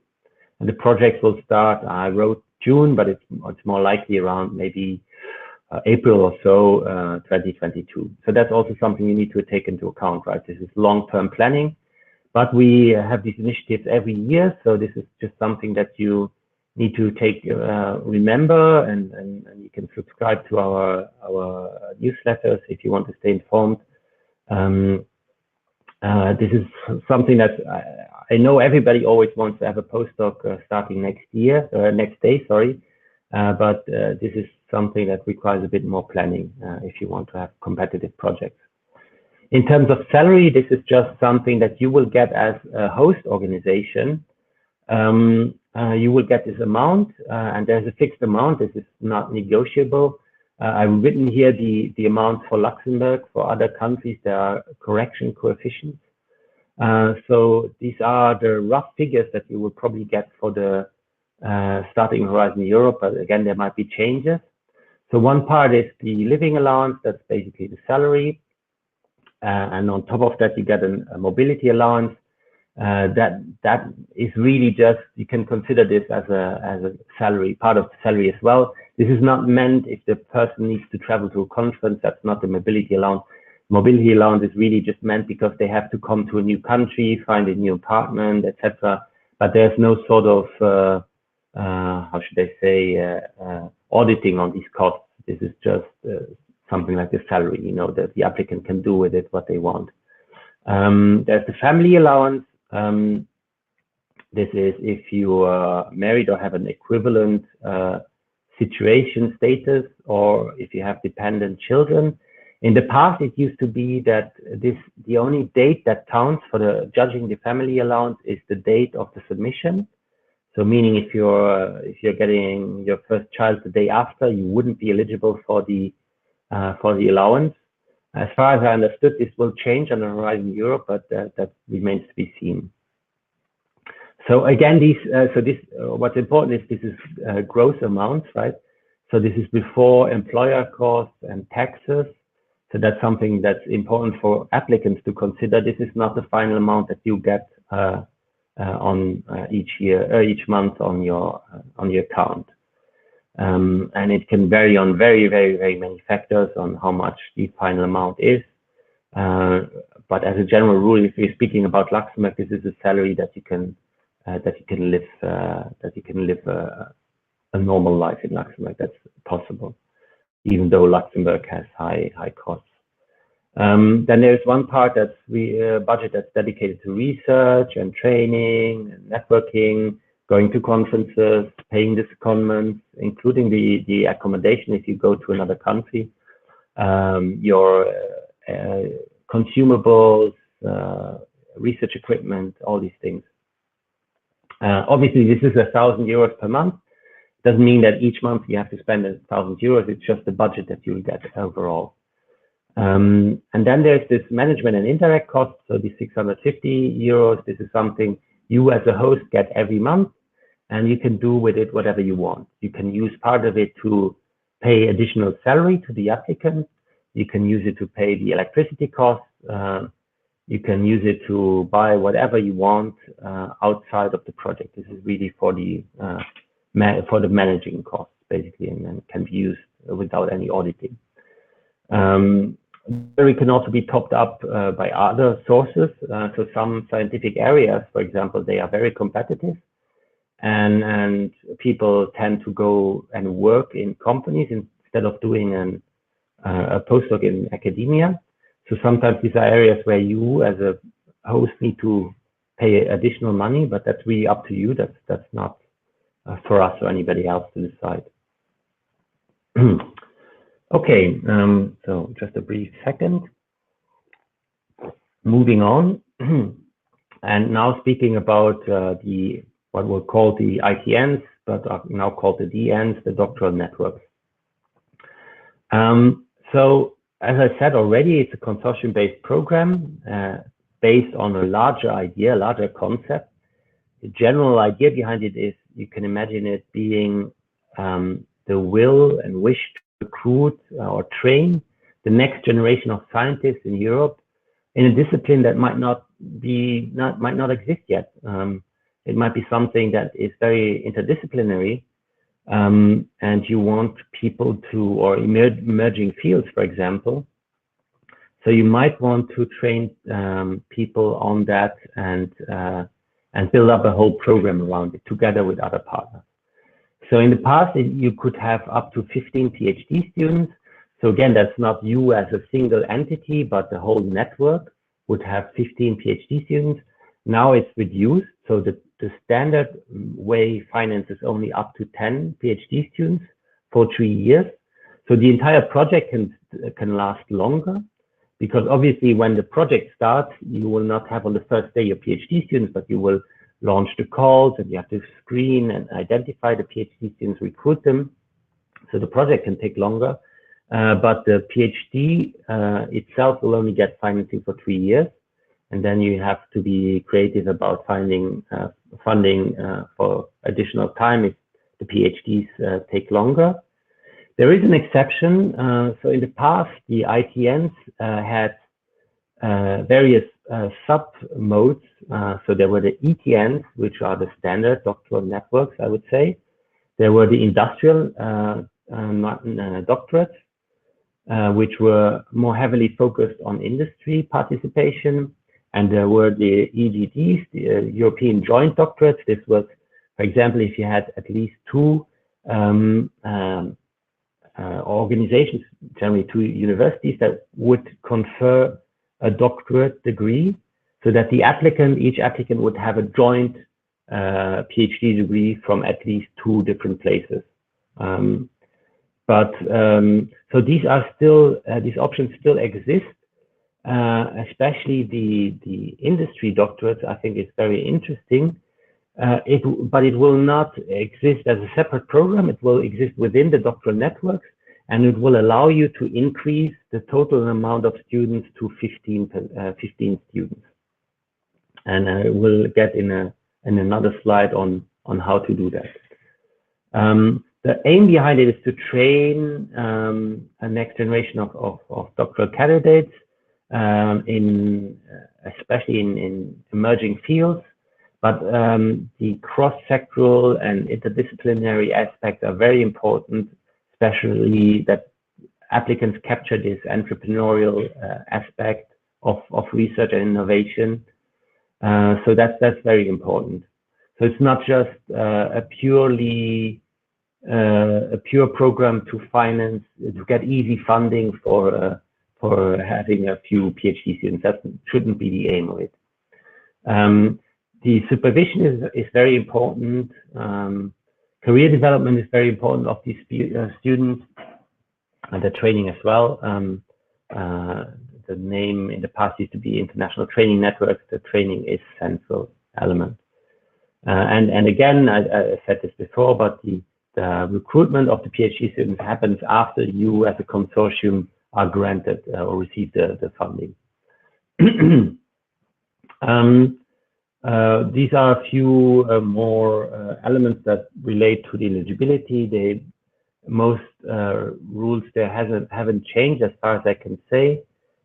And the project will start, I wrote June, but it's more likely around maybe April or so, 2022. So that's also something you need to take into account, right? This is long-term planning, but we have these initiatives every year. So this is just something that you need to remember, and you can subscribe to our newsletters if you want to stay informed. This is something that I know everybody always wants to have a postdoc starting next day, sorry. But this is something that requires a bit more planning if you want to have competitive projects. In terms of salary, this is just something that you will get as a host organization. You will get this amount, and there's a fixed amount. This is not negotiable. I've written here the amount for Luxembourg. For other countries, there are correction coefficients. So these are the rough figures that you will probably get for the starting Horizon Europe, but again, there might be changes. So one part is the living allowance, that's basically the salary. And on top of that, you get a mobility allowance. That is really just, you can consider this as a salary, part of the salary as well. This is not meant if the person needs to travel to a conference, that's not the mobility allowance. Mobility allowance is really just meant because they have to come to a new country, find a new apartment, etc. But there's no sort of, how should I say, auditing on these costs. This is just something like the salary, you know, that the applicant can do with it what they want. There's the family allowance. This is if you are married or have an equivalent situation status, or if you have dependent children. In the past, it used to be that the only date that counts for judging the family allowance is the date of the submission. So meaning if you're getting your first child the day after, you wouldn't be eligible for the allowance. As far as I understood, this will change on the horizon Europe, but that remains to be seen. So again, what's important is this is gross amounts, right? So this is before employer costs and taxes. So that's something that's important for applicants to consider. This is not the final amount that you get on each month on your account. And it can vary on very, very, very many factors on how much the final amount is. But as a general rule, if you're speaking about Luxembourg, this is a salary that you can live a normal life in Luxembourg. That's possible, even though Luxembourg has high costs. Then there's one part that's budget that's dedicated to research and training and networking, going to conferences, paying the secondments, including the accommodation if you go to another country, your consumables, research equipment, all these things. Obviously, this is 1,000 euros per month. Doesn't mean that each month you have to spend 1,000 euros. It's just the budget that you'll get overall. And then there's this management and indirect costs. So the 650 euros, this is something you as a host get every month, and you can do with it whatever you want. You can use part of it to pay additional salary to the applicant. You can use it to pay the electricity costs. You can use it to buy whatever you want outside of the project. This is really for the managing costs, basically, and then can be used without any auditing. It can also be topped up by other sources. So some scientific areas, for example, they are very competitive, and people tend to go and work in companies instead of doing a postdoc in academia. So sometimes these are areas where you as a host need to pay additional money, but that's really up to you. That's not for us or anybody else to decide. Okay, so just a brief second. Moving on, and now speaking about what we'll call the ITNs, but are now called the DNs, the doctoral networks. So as I said already, it's a consortium-based program based on a larger idea, larger concept. The general idea behind it is you can imagine it being the will and wish to recruit or train the next generation of scientists in Europe in a discipline that might not exist yet. It might be something that is very interdisciplinary, and you want people to, or emerging fields, for example. So you might want to train people on that and build up a whole program around it together with other partners. So in the past, you could have up to 15 PhD students. So again, that's not you as a single entity, but the whole network would have 15 PhD students. Now it's reduced. So the standard way finances only up to 10 PhD students for 3 years. So the entire project can last longer, because obviously when the project starts, you will not have on the first day your PhD students, but you will launch the calls and you have to screen and identify the PhD students, recruit them. So the project can take longer, but the PhD itself will only get financing for 3 years. And then you have to be creative about finding funding for additional time if the PhDs take longer. There is an exception. So in the past, the ITNs had various sub-modes. So there were the ETNs, which are the standard doctoral networks, I would say. There were the industrial doctorates, which were more heavily focused on industry participation. And there were the EJDs, the European Joint Doctorates. This was, for example, if you had at least 2 organizations, generally 2 universities, that would confer a doctorate degree, so that each applicant would have a joint PhD degree from at least 2 different places. So these are still, these options still exist. Especially the industry doctorates, I think is very interesting, but it will not exist as a separate program. It will exist within the doctoral networks, and it will allow you to increase the total amount of students to 15 students. And we'll get in another slide on how to do that. The aim behind it is to train a next generation of doctoral candidates, especially in emerging fields. But the cross-sectoral and interdisciplinary aspects are very important, especially that applicants capture this entrepreneurial aspect of research and innovation. So that's very important. So it's not just a pure program to finance, to get easy funding for having a few PhD students. That shouldn't be the aim of it. The supervision is very important. Career development is very important of these students, and the training as well. The name in the past used to be International Training Networks. The training is central element. And again, I said this before, but the recruitment of the PhD students happens after you as a consortium are granted or receive the funding. These are a few more elements that relate to the eligibility. Most rules there haven't changed as far as I can say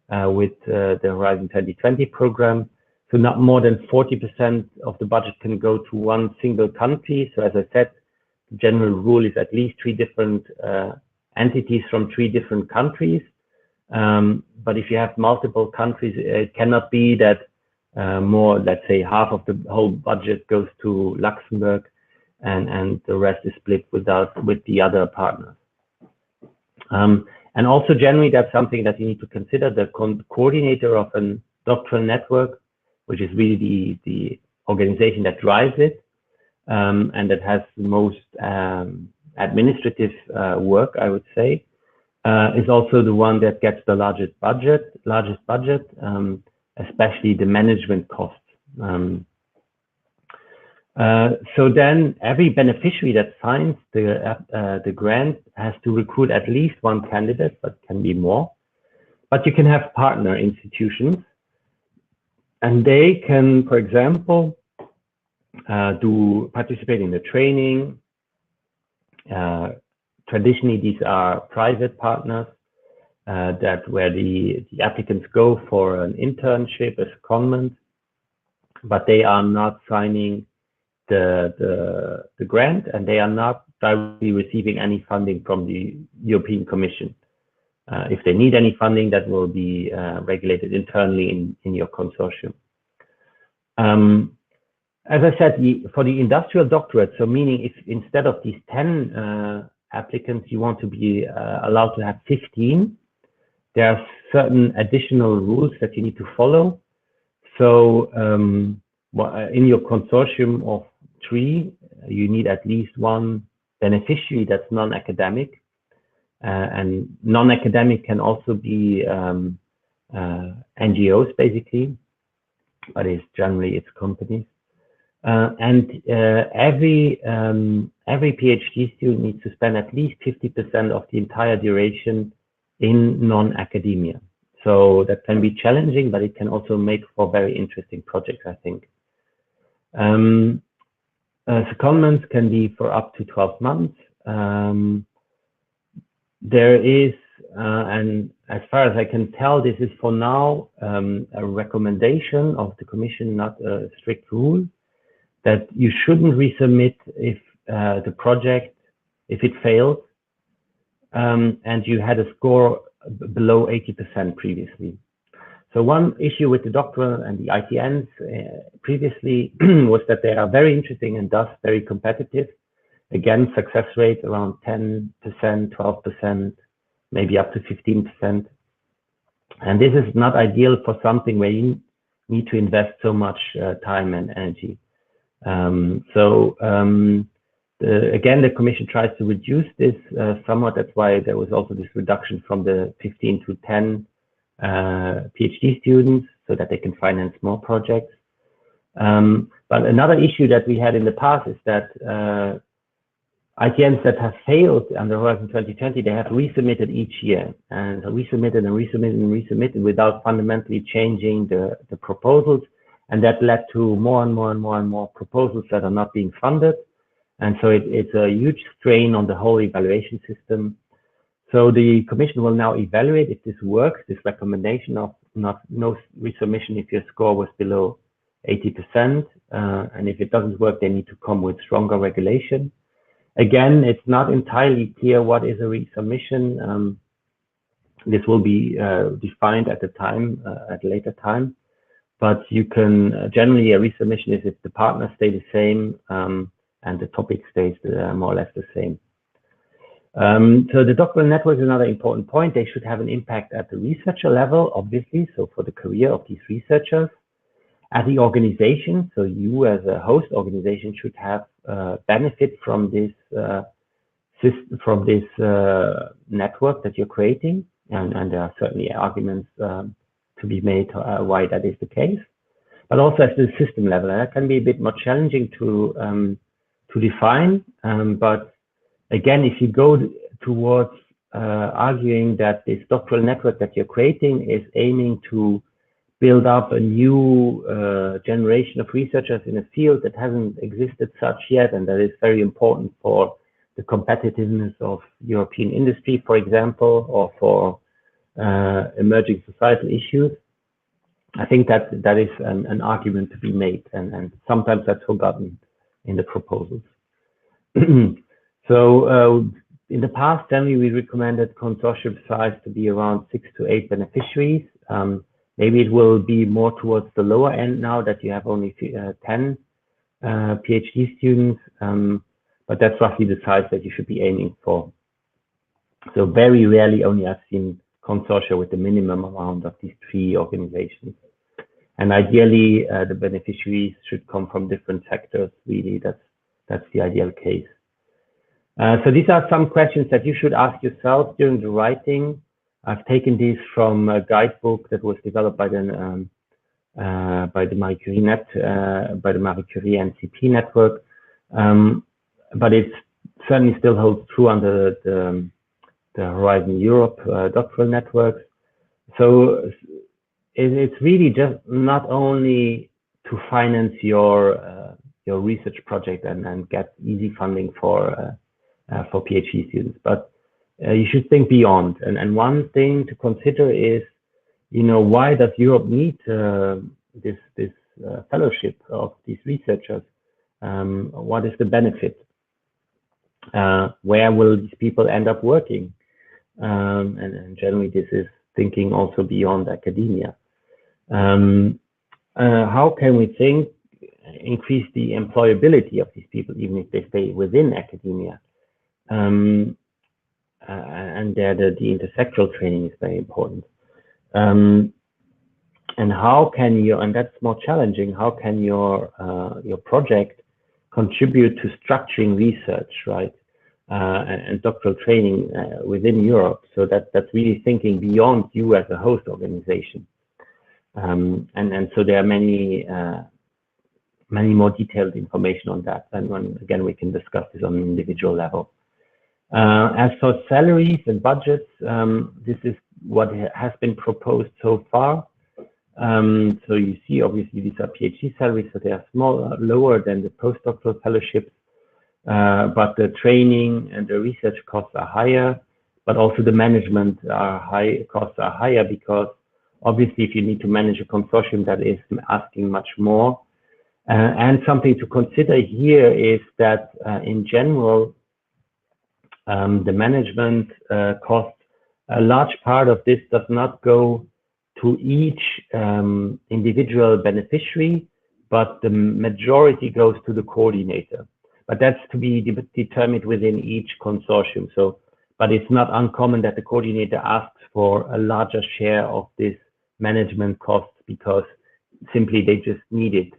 with the Horizon 2020 program. So not more than 40% of the budget can go to one single country. So as I said, the general rule is at least 3 different entities from 3 different countries. But if you have multiple countries, it cannot be that more, let's say, half of the whole budget goes to Luxembourg and the rest is split with the other partners. And also generally, that's something that you need to consider. The coordinator of a doctoral network, which is really the organization that drives it, and that has the most administrative work, I would say, is also the one that gets the largest budget, especially the management costs. So then every beneficiary that signs the grant has to recruit at least 1 candidate, but can be more. But you can have partner institutions, and they can, for example, participate in the training. Traditionally, these are private partners where the applicants go for an internship, a secondment, but they are not signing the grant, and they are not directly receiving any funding from the European Commission. If they need any funding, that will be regulated internally in your consortium. As I said, for the industrial doctorate, so meaning if instead of these 10 applicants, you want to be allowed to have 15, there are certain additional rules that you need to follow. So in your consortium of 3, you need at least 1 beneficiary that's non-academic. And non-academic can also be NGOs, basically, but it's companies. And every PhD student needs to spend at least 50% of the entire duration in non-academia. So that can be challenging, but it can also make for very interesting projects, I think. Secondments can be for up to 12 months. There is, and as far as I can tell, this is for now a recommendation of the Commission, not a strict rule, that you shouldn't resubmit if the project, if it fails, and you had a score below 80% previously. So one issue with the doctoral and the ITNs previously was that they are very interesting and thus very competitive. Again, success rate around 10%, 12%, maybe up to 15%. And this is not ideal for something where you need to invest so much time and energy. Again, the Commission tries to reduce this somewhat. That's why there was also this reduction from the 15 to 10 PhD students so that they can finance more projects. But another issue that we had in the past is that ITNs that have failed under Horizon 2020, they have resubmitted each year and resubmitted without fundamentally changing the proposals. And that led to more and more proposals that are not being funded. And so it's a huge strain on the whole evaluation system. So the Commission will now evaluate if this works, this recommendation of no resubmission if your score was below 80%. And if it doesn't work, they need to come with stronger regulation. Again, it's not entirely clear what is a resubmission. This will be defined at a later time. But you can, generally a resubmission is if the partners stay the same and the topic stays more or less the same. So the doctoral network is another important point. They should have an impact at the researcher level, obviously, so for the career of these researchers. As the organization, so you as a host organization should have benefit from this network that you're creating, and there are certainly arguments to be made why that is the case. But also at the system level, and that can be a bit more challenging to define. But again, if you go towards arguing that this doctoral network that you're creating is aiming to build up a new generation of researchers in a field that hasn't existed such yet, and that is very important for the competitiveness of European industry, for example, or for emerging societal issues. I think that is an argument to be made, and sometimes that's forgotten in the proposals. So in the past, generally we recommended consortium size to be around 6 to 8 beneficiaries. Maybe it will be more towards the lower end now that you have only 10 PhD students, but that's roughly the size that you should be aiming for. So very rarely only I've seen consortia with the minimum amount of these 3 organizations. And ideally, the beneficiaries should come from different sectors, really. That's the ideal case. So these are some questions that you should ask yourself during the writing. I've taken these from a guidebook that was developed by the Marie Curie NCP network, but it certainly still holds true under the Horizon Europe doctoral networks. So it's really just not only to finance your research project and get easy funding for PhD students, but you should think beyond. And one thing to consider is, why does Europe need this fellowship of these researchers? What is the benefit? Where will these people end up working? And generally, this is thinking also beyond academia. How can we increase the employability of these people, even if they stay within academia? And there the intersectoral training is very important. And how can you, and that's more challenging, how can your project contribute to structuring research, right? And doctoral training within Europe. So that's really thinking beyond you as a host organization. And so there are many more detailed information on that. And again, we can discuss this on an individual level. As for salaries and budgets, this is what has been proposed so far. So you see, obviously, these are PhD salaries, so they are lower than the postdoctoral fellowships, but the training and the research costs are higher, but also the management costs are higher, because obviously, if you need to manage a consortium, that is asking much more. And something to consider here is that in general, the management cost, a large part of this does not go to each individual beneficiary, but the majority goes to the coordinator. But that's to be determined within each consortium. So, but it's not uncommon that the coordinator asks for a larger share of this management costs, because simply they just need it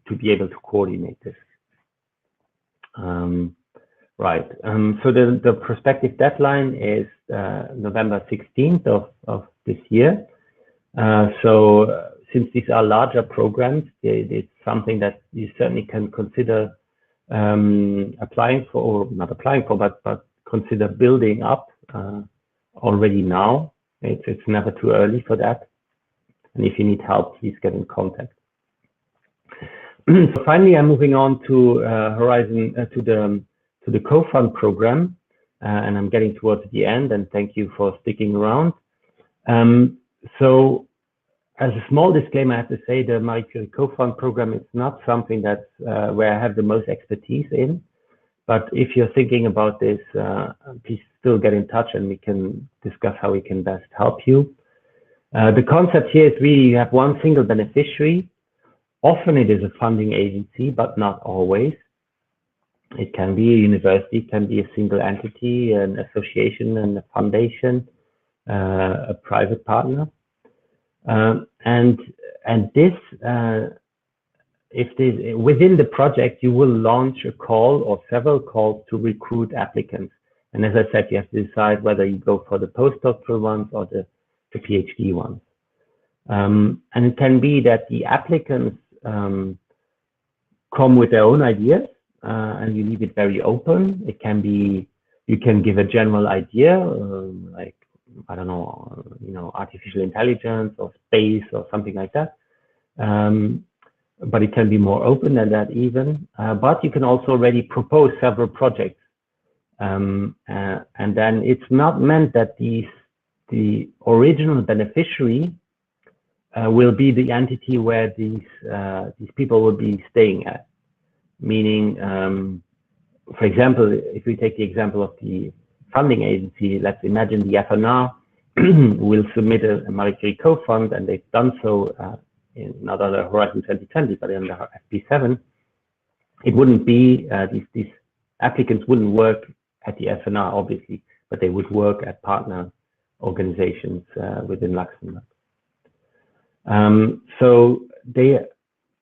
to be able to coordinate this. Right. So the prospective deadline is November 16th of this year. So since these are larger programs, it's something that you certainly can consider applying for, or not applying for, but consider building up already now. It's never too early for that. And if you need help, please get in contact. So finally, I'm moving on to Horizon to the COFUND program, and I'm getting towards the end. And thank you for sticking around. So, as a small disclaimer, I have to say the Marie Curie COFUND program is not something that's where I have the most expertise in. But if you're thinking about this, please still get in touch, and we can discuss how we can best help you. The concept here is really you have one single beneficiary. Often it is a funding agency, but not always. It can be a university, it can be a single entity, an association, and a foundation, a private partner. And this, within the project, you will launch a call or several calls to recruit applicants. And as I said, you have to decide whether you go for the postdoctoral ones or the PhD ones. And it can be that the applicants come with their own ideas, and you leave it very open. It can be, you can give a general idea, like, I don't know, artificial intelligence or space or something like that. But it can be more open than that even. But you can also already propose several projects. And then it's not meant that the original beneficiary will be the entity where these people will be staying at. Meaning, for example, if we take the example of the funding agency, let's imagine the FNR will submit a Marie Curie COFUND, and they've done so in not under Horizon 2020, but under FP7. It wouldn't be, these applicants wouldn't work at the FNR, obviously, but they would work at partner organizations within Luxembourg. So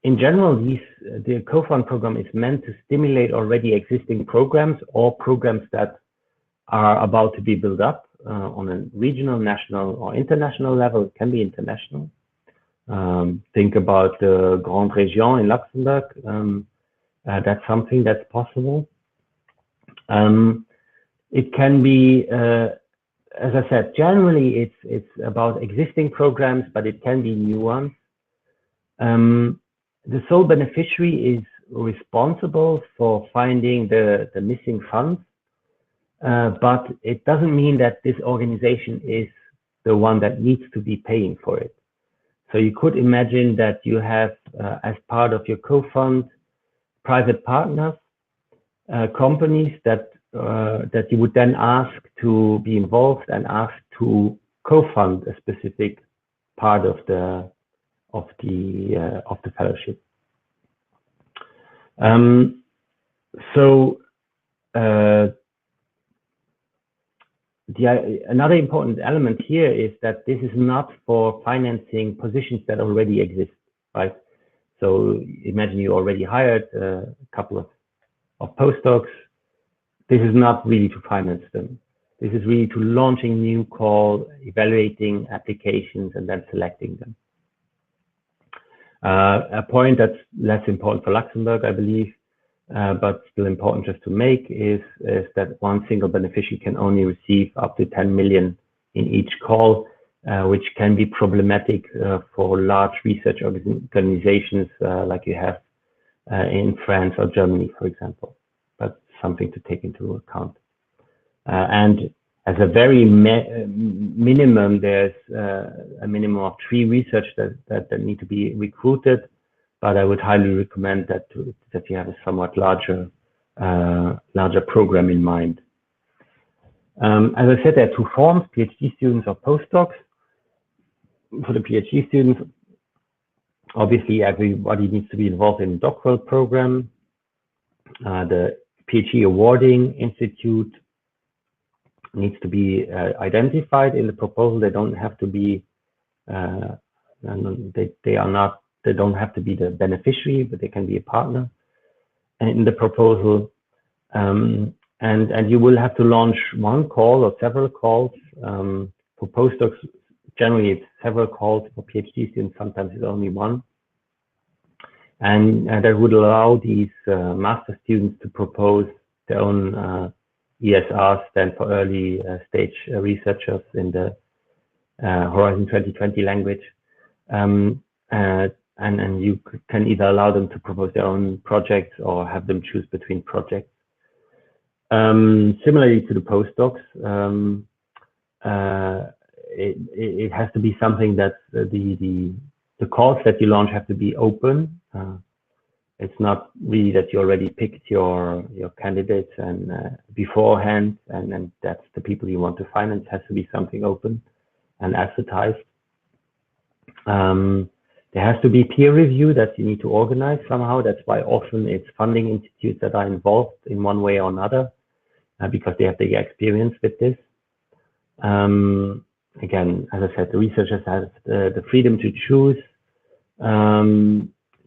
in general, the COFUND program is meant to stimulate already existing programs or programs that are about to be built up on a regional, national, or international level. It can be international. Think about the Grande Région in Luxembourg. That's something that's possible. It can be, as I said, generally it's about existing programs, but it can be new ones. The sole beneficiary is responsible for finding the missing funds, but it doesn't mean that this organization is the one that needs to be paying for it. So you could imagine that you have, as part of your COFUND, private partners, companies that you would then ask to be involved and ask to co-fund a specific part of the fellowship. Another important element here is that this is not for financing positions that already exist, right? So imagine you already hired a couple of postdocs. This is not really to finance them. This is really to launching new call, evaluating applications, and then selecting them. A point that's less important for Luxembourg, I believe, but still important just to make is that one single beneficiary can only receive up to 10 million in each call, which can be problematic for large research organizations like you have in France or Germany, for example. But something to take into account. And as a very minimum, there's a minimum of 3 research that need to be recruited. But I would highly recommend that you have a somewhat larger program in mind. As I said, there are 2 forms: PhD students or postdocs. For the PhD students, obviously everybody needs to be involved in the doctoral program. The PhD awarding institute needs to be identified in the proposal. They don't have to be they don't have to be the beneficiary, but they can be a partner in the proposal. And you will have to launch one call or several calls for postdocs generally it's several calls for PhD students, sometimes it's only one. And that would allow these master students to propose their own ESR, stand for early stage researchers in the Horizon 2020 language. And you can either allow them to propose their own projects or have them choose between projects. Similarly to the postdocs, it has to be something that the calls that you launch have to be open. It's not really that you already picked your candidates and beforehand, and that's the people you want to finance. It has to be something open and advertised. There has to be peer review that you need to organize somehow. That's why often it's funding institutes that are involved in one way or another, because they have the experience with this. Again, as I said, the researchers have the freedom to choose.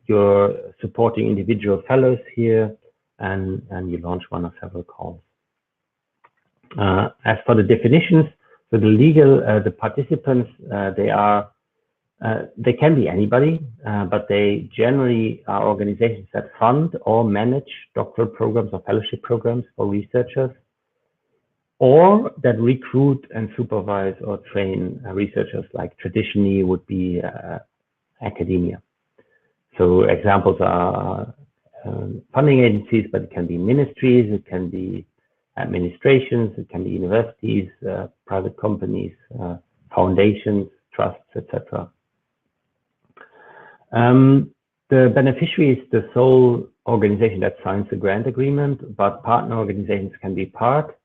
You're supporting individual fellows here, and you launch one or several calls. As for the definitions, so the legal, the participants, they can be anybody, but they generally are organizations that fund or manage doctoral programs or fellowship programs for researchers, or that recruit and supervise or train researchers, like traditionally would be academia. So examples are funding agencies, but it can be ministries, it can be administrations, it can be universities, private companies, foundations, trusts, etc. The beneficiary is the sole organization that signs the grant agreement, but partner organizations can be part,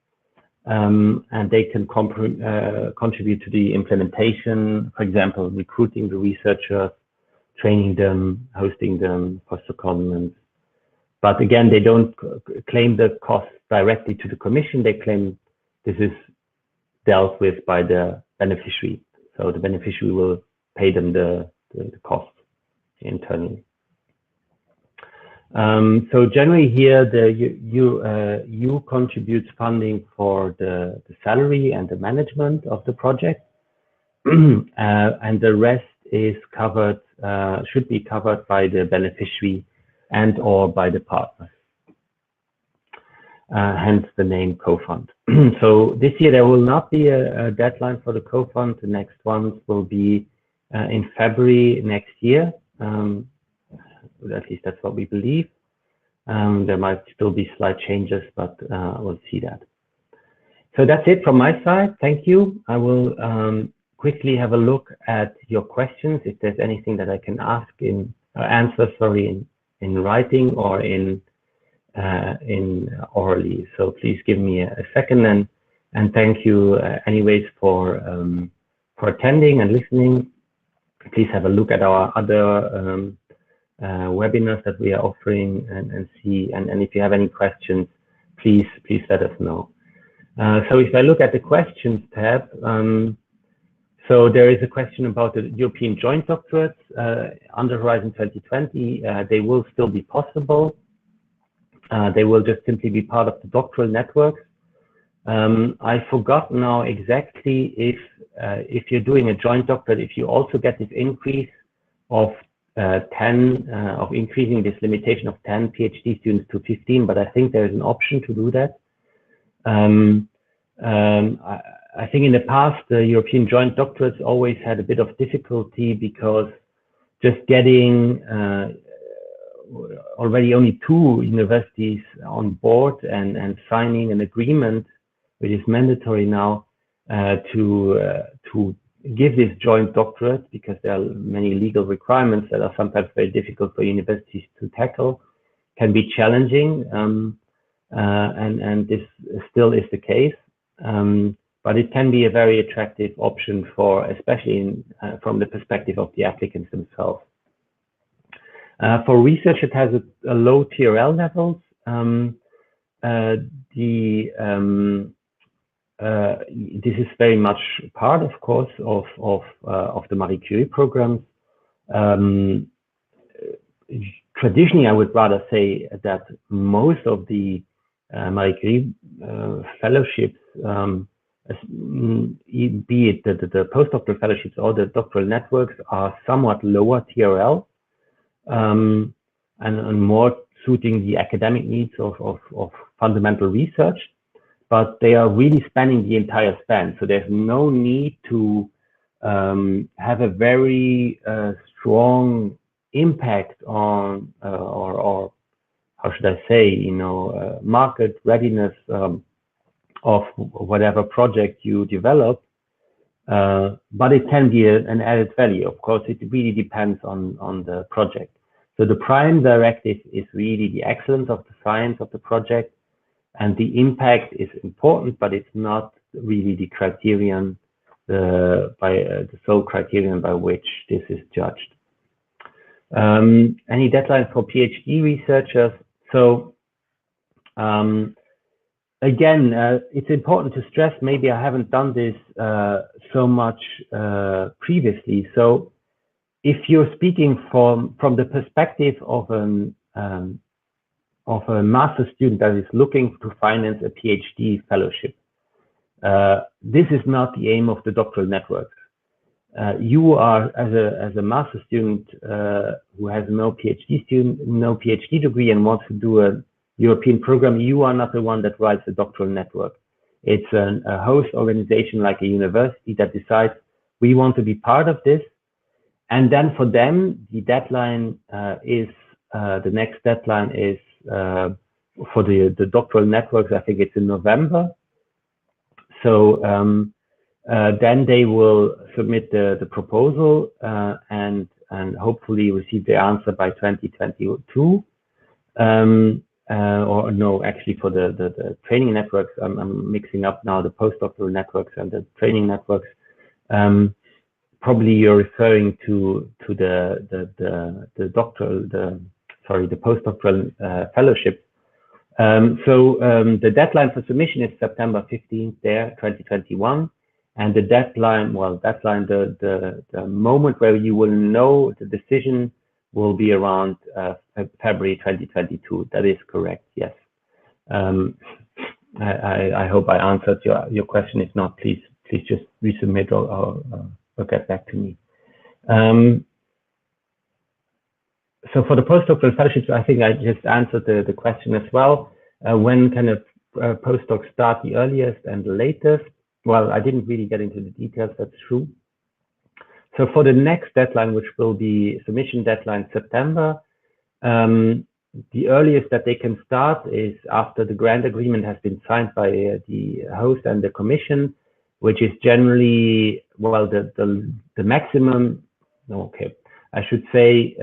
and they can contribute to the implementation, for example, recruiting the researchers, training them, hosting them, postdoctorals. But again, they don't claim the cost directly to the commission. They claim this is dealt with by the beneficiary. So the beneficiary will pay them the cost internally. So generally here, you contribute funding for the salary and the management of the project, and the rest is covered, should be covered by the beneficiary and or by the partners. Hence the name COFUND. So this year there will not be a deadline for the COFUND. The next ones will be in February next year. At least that's what we believe. There might still be slight changes, but we'll see that. So that's it from my side. Thank you. I will quickly have a look at your questions. If there's anything that I can ask answer in writing or in orally. So please give me a second, and thank you anyways for attending and listening. Please have a look at our other webinars that we are offering and see, and if you have any questions, please let us know. So if I look at the questions tab, so there is a question about the European joint doctorates under Horizon 2020. They will still be possible. They will just simply be part of the Doctoral Networks. I forgot now exactly if you're doing a joint doctorate, if you also get this increase of increasing this limitation of 10 PhD students to 15, but I think there is an option to do that. I think in the past, the European joint doctorates always had a bit of difficulty because just getting already only 2 universities on board and signing an agreement, which is mandatory now, to give this joint doctorate, because there are many legal requirements that are sometimes very difficult for universities to tackle, can be challenging, and this still is the case. But it can be a very attractive option for, especially from the perspective of the applicants themselves. For research, it has a low TRL levels. This is very much part, of course, of the Marie Curie programs. Traditionally, I would rather say that most of the Marie Curie fellowships be it the postdoctoral fellowships or the doctoral networks, are somewhat lower TRL and more suiting the academic needs of fundamental research, but they are really spanning the entire span. So there's no need to have a very strong impact on or how should I say, market readiness of whatever project you develop, but it can be an added value. Of course, it really depends on the project. So the prime directive is really the excellence of the science of the project, and the impact is important, but it's not really the criterion, the sole criterion by which this is judged. Any deadlines for PhD researchers? So again, it's important to stress, maybe I haven't done this so much previously. So if you're speaking from the perspective of a master's student that is looking to finance a PhD fellowship, this is not the aim of the doctoral networks. You are, as a master's student who has no PhD degree and wants to do a European program, you are not the one that writes the doctoral network. It's a host organization like a university that decides we want to be part of this. And then for them, the deadline is, the next deadline is for the doctoral networks, I think it's in November. So then they will submit the proposal and hopefully receive the answer by 2022. Or no, actually for the training networks, I'm mixing up now the postdoctoral networks and the training networks. Probably you're referring to the postdoctoral fellowship. So the deadline for submission is September 15th there, 2021. And the deadline, the moment where you will know the decision will be around February 2022. That is correct, yes. I hope I answered your question. If not, please just resubmit or get back to me. So for the postdoctoral fellowships, I think I just answered the question as well. When can a postdoc start the earliest and the latest? Well, I didn't really get into the details, that's true. So for the next deadline, which will be submission deadline September, the earliest that they can start is after the grant agreement has been signed by the host and the commission, which is generally, well, the maximum, okay, I should say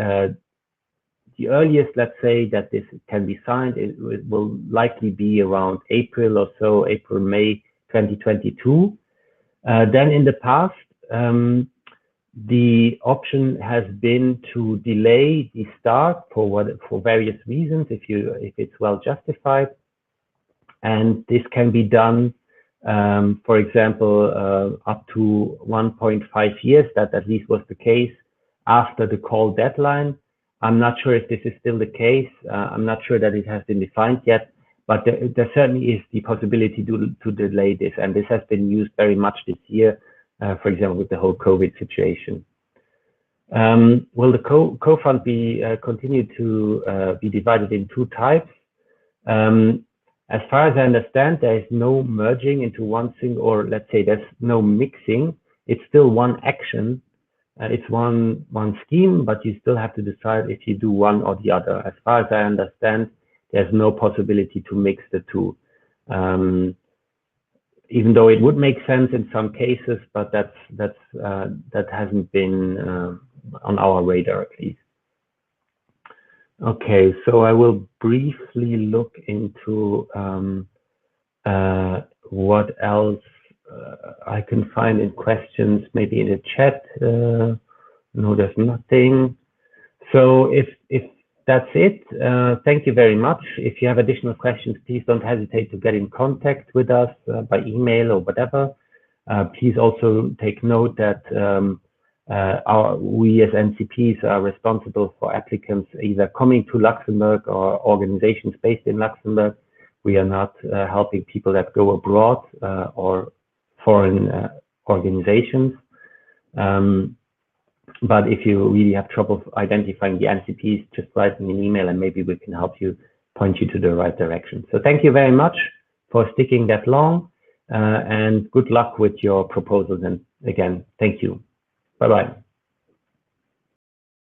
the earliest, let's say, that this can be signed, it will likely be around April or so, April, May 2022. Then in the past, the option has been to delay the start for various reasons, if it's well justified, and this can be done, for example, up to 1.5 years. That at least was the case after the call deadline. I'm not sure if this is still the case. I'm not sure that it has been defined yet, but there certainly is the possibility to delay this, and this has been used very much this year. For example, with the whole COVID situation. Will the COFUND be continued to be divided in two types? As far as I understand, there is no merging into one single, or let's say there's no mixing. It's still one action. It's one scheme, but you still have to decide if you do one or the other. As far as I understand, there's no possibility to mix the two. Even though it would make sense in some cases, but that hasn't been on our radar at least. Okay, so I will briefly look into what else I can find in questions, maybe in the chat. No, there's nothing. So if that's it, thank you very much. If you have additional questions, please don't hesitate to get in contact with us by email or whatever. Please also take note that we as NCPs are responsible for applicants either coming to Luxembourg or organizations based in Luxembourg. We are not helping people that go abroad or foreign organizations. But if you really have trouble identifying the NCPs, just write me an email and maybe we can help you, point you to the right direction. So thank you very much for sticking that long, and good luck with your proposals. And again, thank you. Bye-bye.